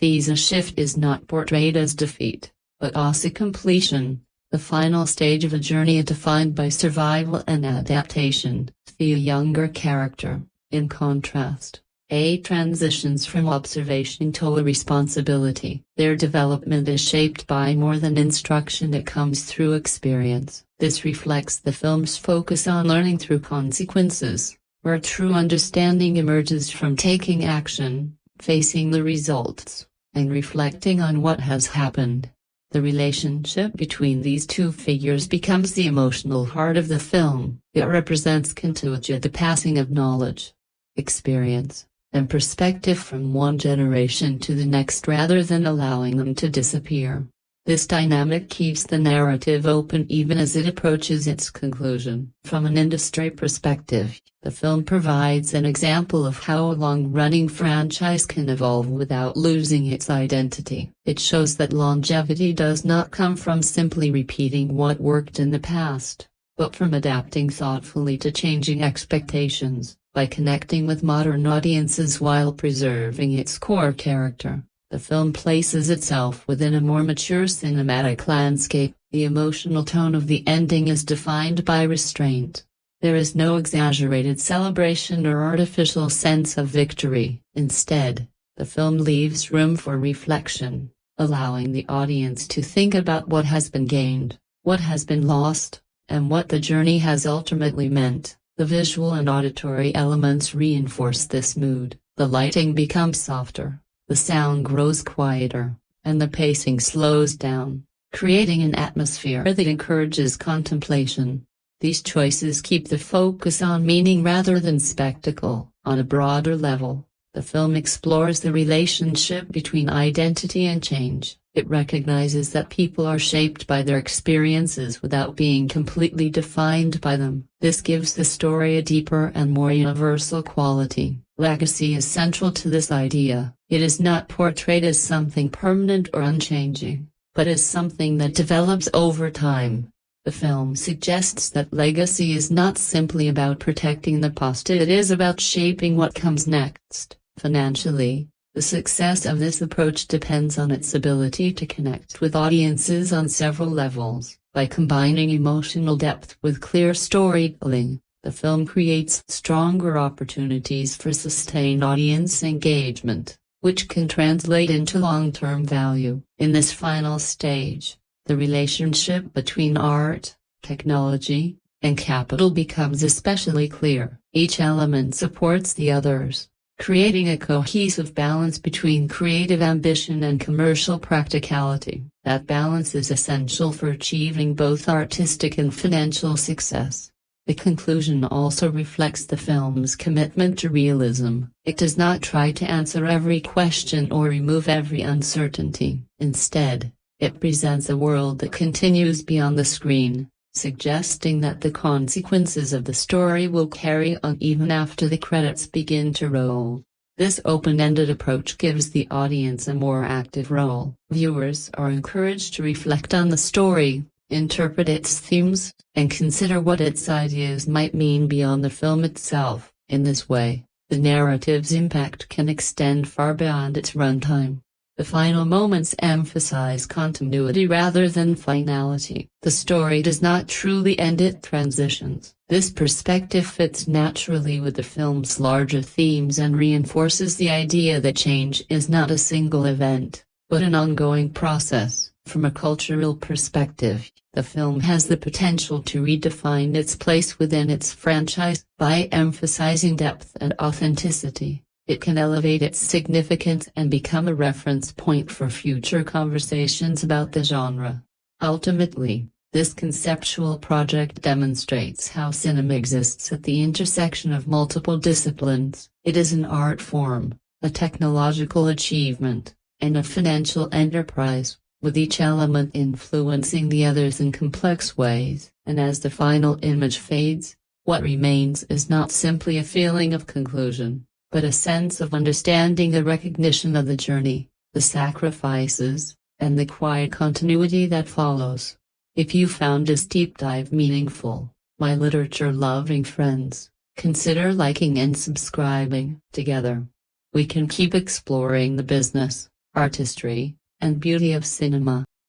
Speaker 1: This shift is not portrayed as defeat, but as completion, the final stage of a journey defined by survival and adaptation. The younger character, in contrast, transitions from observation to a responsibility. Their development is shaped by more than instruction, it comes through experience. This reflects the film's focus on learning through consequences, where true understanding emerges from taking action, facing the results, and reflecting on what has happened. The relationship between these two figures becomes the emotional heart of the film. It represents continuity, the passing of knowledge, experience, and perspective from one generation to the next rather than allowing them to disappear. This dynamic keeps the narrative open even as it approaches its conclusion. From an industry perspective, the film provides an example of how a long-running franchise can evolve without losing its identity. It shows that longevity does not come from simply repeating what worked in the past, but from adapting thoughtfully to changing expectations. By connecting with modern audiences while preserving its core character, the film places itself within a more mature cinematic landscape. The emotional tone of the ending is defined by restraint, There is no exaggerated celebration or artificial sense of victory. Instead, the film leaves room for reflection, allowing the audience to think about what has been gained, what has been lost, and what the journey has ultimately meant. The visual and auditory elements reinforce this mood. The lighting becomes softer, the sound grows quieter, and the pacing slows down, creating an atmosphere that encourages contemplation. These choices keep the focus on meaning rather than spectacle. On a broader level, the film explores the relationship between identity and change. It recognizes that people are shaped by their experiences without being completely defined by them. This gives the story a deeper and more universal quality. Legacy is central to this idea. It is not portrayed as something permanent or unchanging, but as something that develops over time. The film suggests that legacy is not simply about protecting the past, it is about shaping what comes next. Financially, the success of this approach depends on its ability to connect with audiences on several levels. By combining emotional depth with clear storytelling, the film creates stronger opportunities for sustained audience engagement, which can translate into long-term value. In this final stage, the relationship between art, technology, and capital becomes especially clear. Each element supports the others, creating a cohesive balance between creative ambition and commercial practicality. That balance is essential for achieving both artistic and financial success. The conclusion also reflects the film's commitment to realism. It does not try to answer every question or remove every uncertainty. Instead, it presents a world that continues beyond the screen, suggesting that the consequences of the story will carry on even after the credits begin to roll. This open-ended approach gives the audience a more active role. Viewers are encouraged to reflect on the story, interpret its themes, and consider what its ideas might mean beyond the film itself. In this way, the narrative's impact can extend far beyond its runtime. The final moments emphasize continuity rather than finality. The story does not truly end, it transitions. This perspective fits naturally with the film's larger themes and reinforces the idea that change is not a single event, but an ongoing process. From a cultural perspective, the film has the potential to redefine its place within its franchise. By emphasizing depth and authenticity, it can elevate its significance and become a reference point for future conversations about the genre. Ultimately, this conceptual project demonstrates how cinema exists at the intersection of multiple disciplines. It is an art form, a technological achievement, and a financial enterprise, with each element influencing the others in complex ways. And as the final image fades, what remains is not simply a feeling of conclusion, but a sense of understanding, the recognition of the journey, the sacrifices, and the quiet continuity that follows. If you found this deep dive meaningful, my literature-loving friends, consider liking and subscribing. Together, we can keep exploring the business, artistry, and beauty of cinema.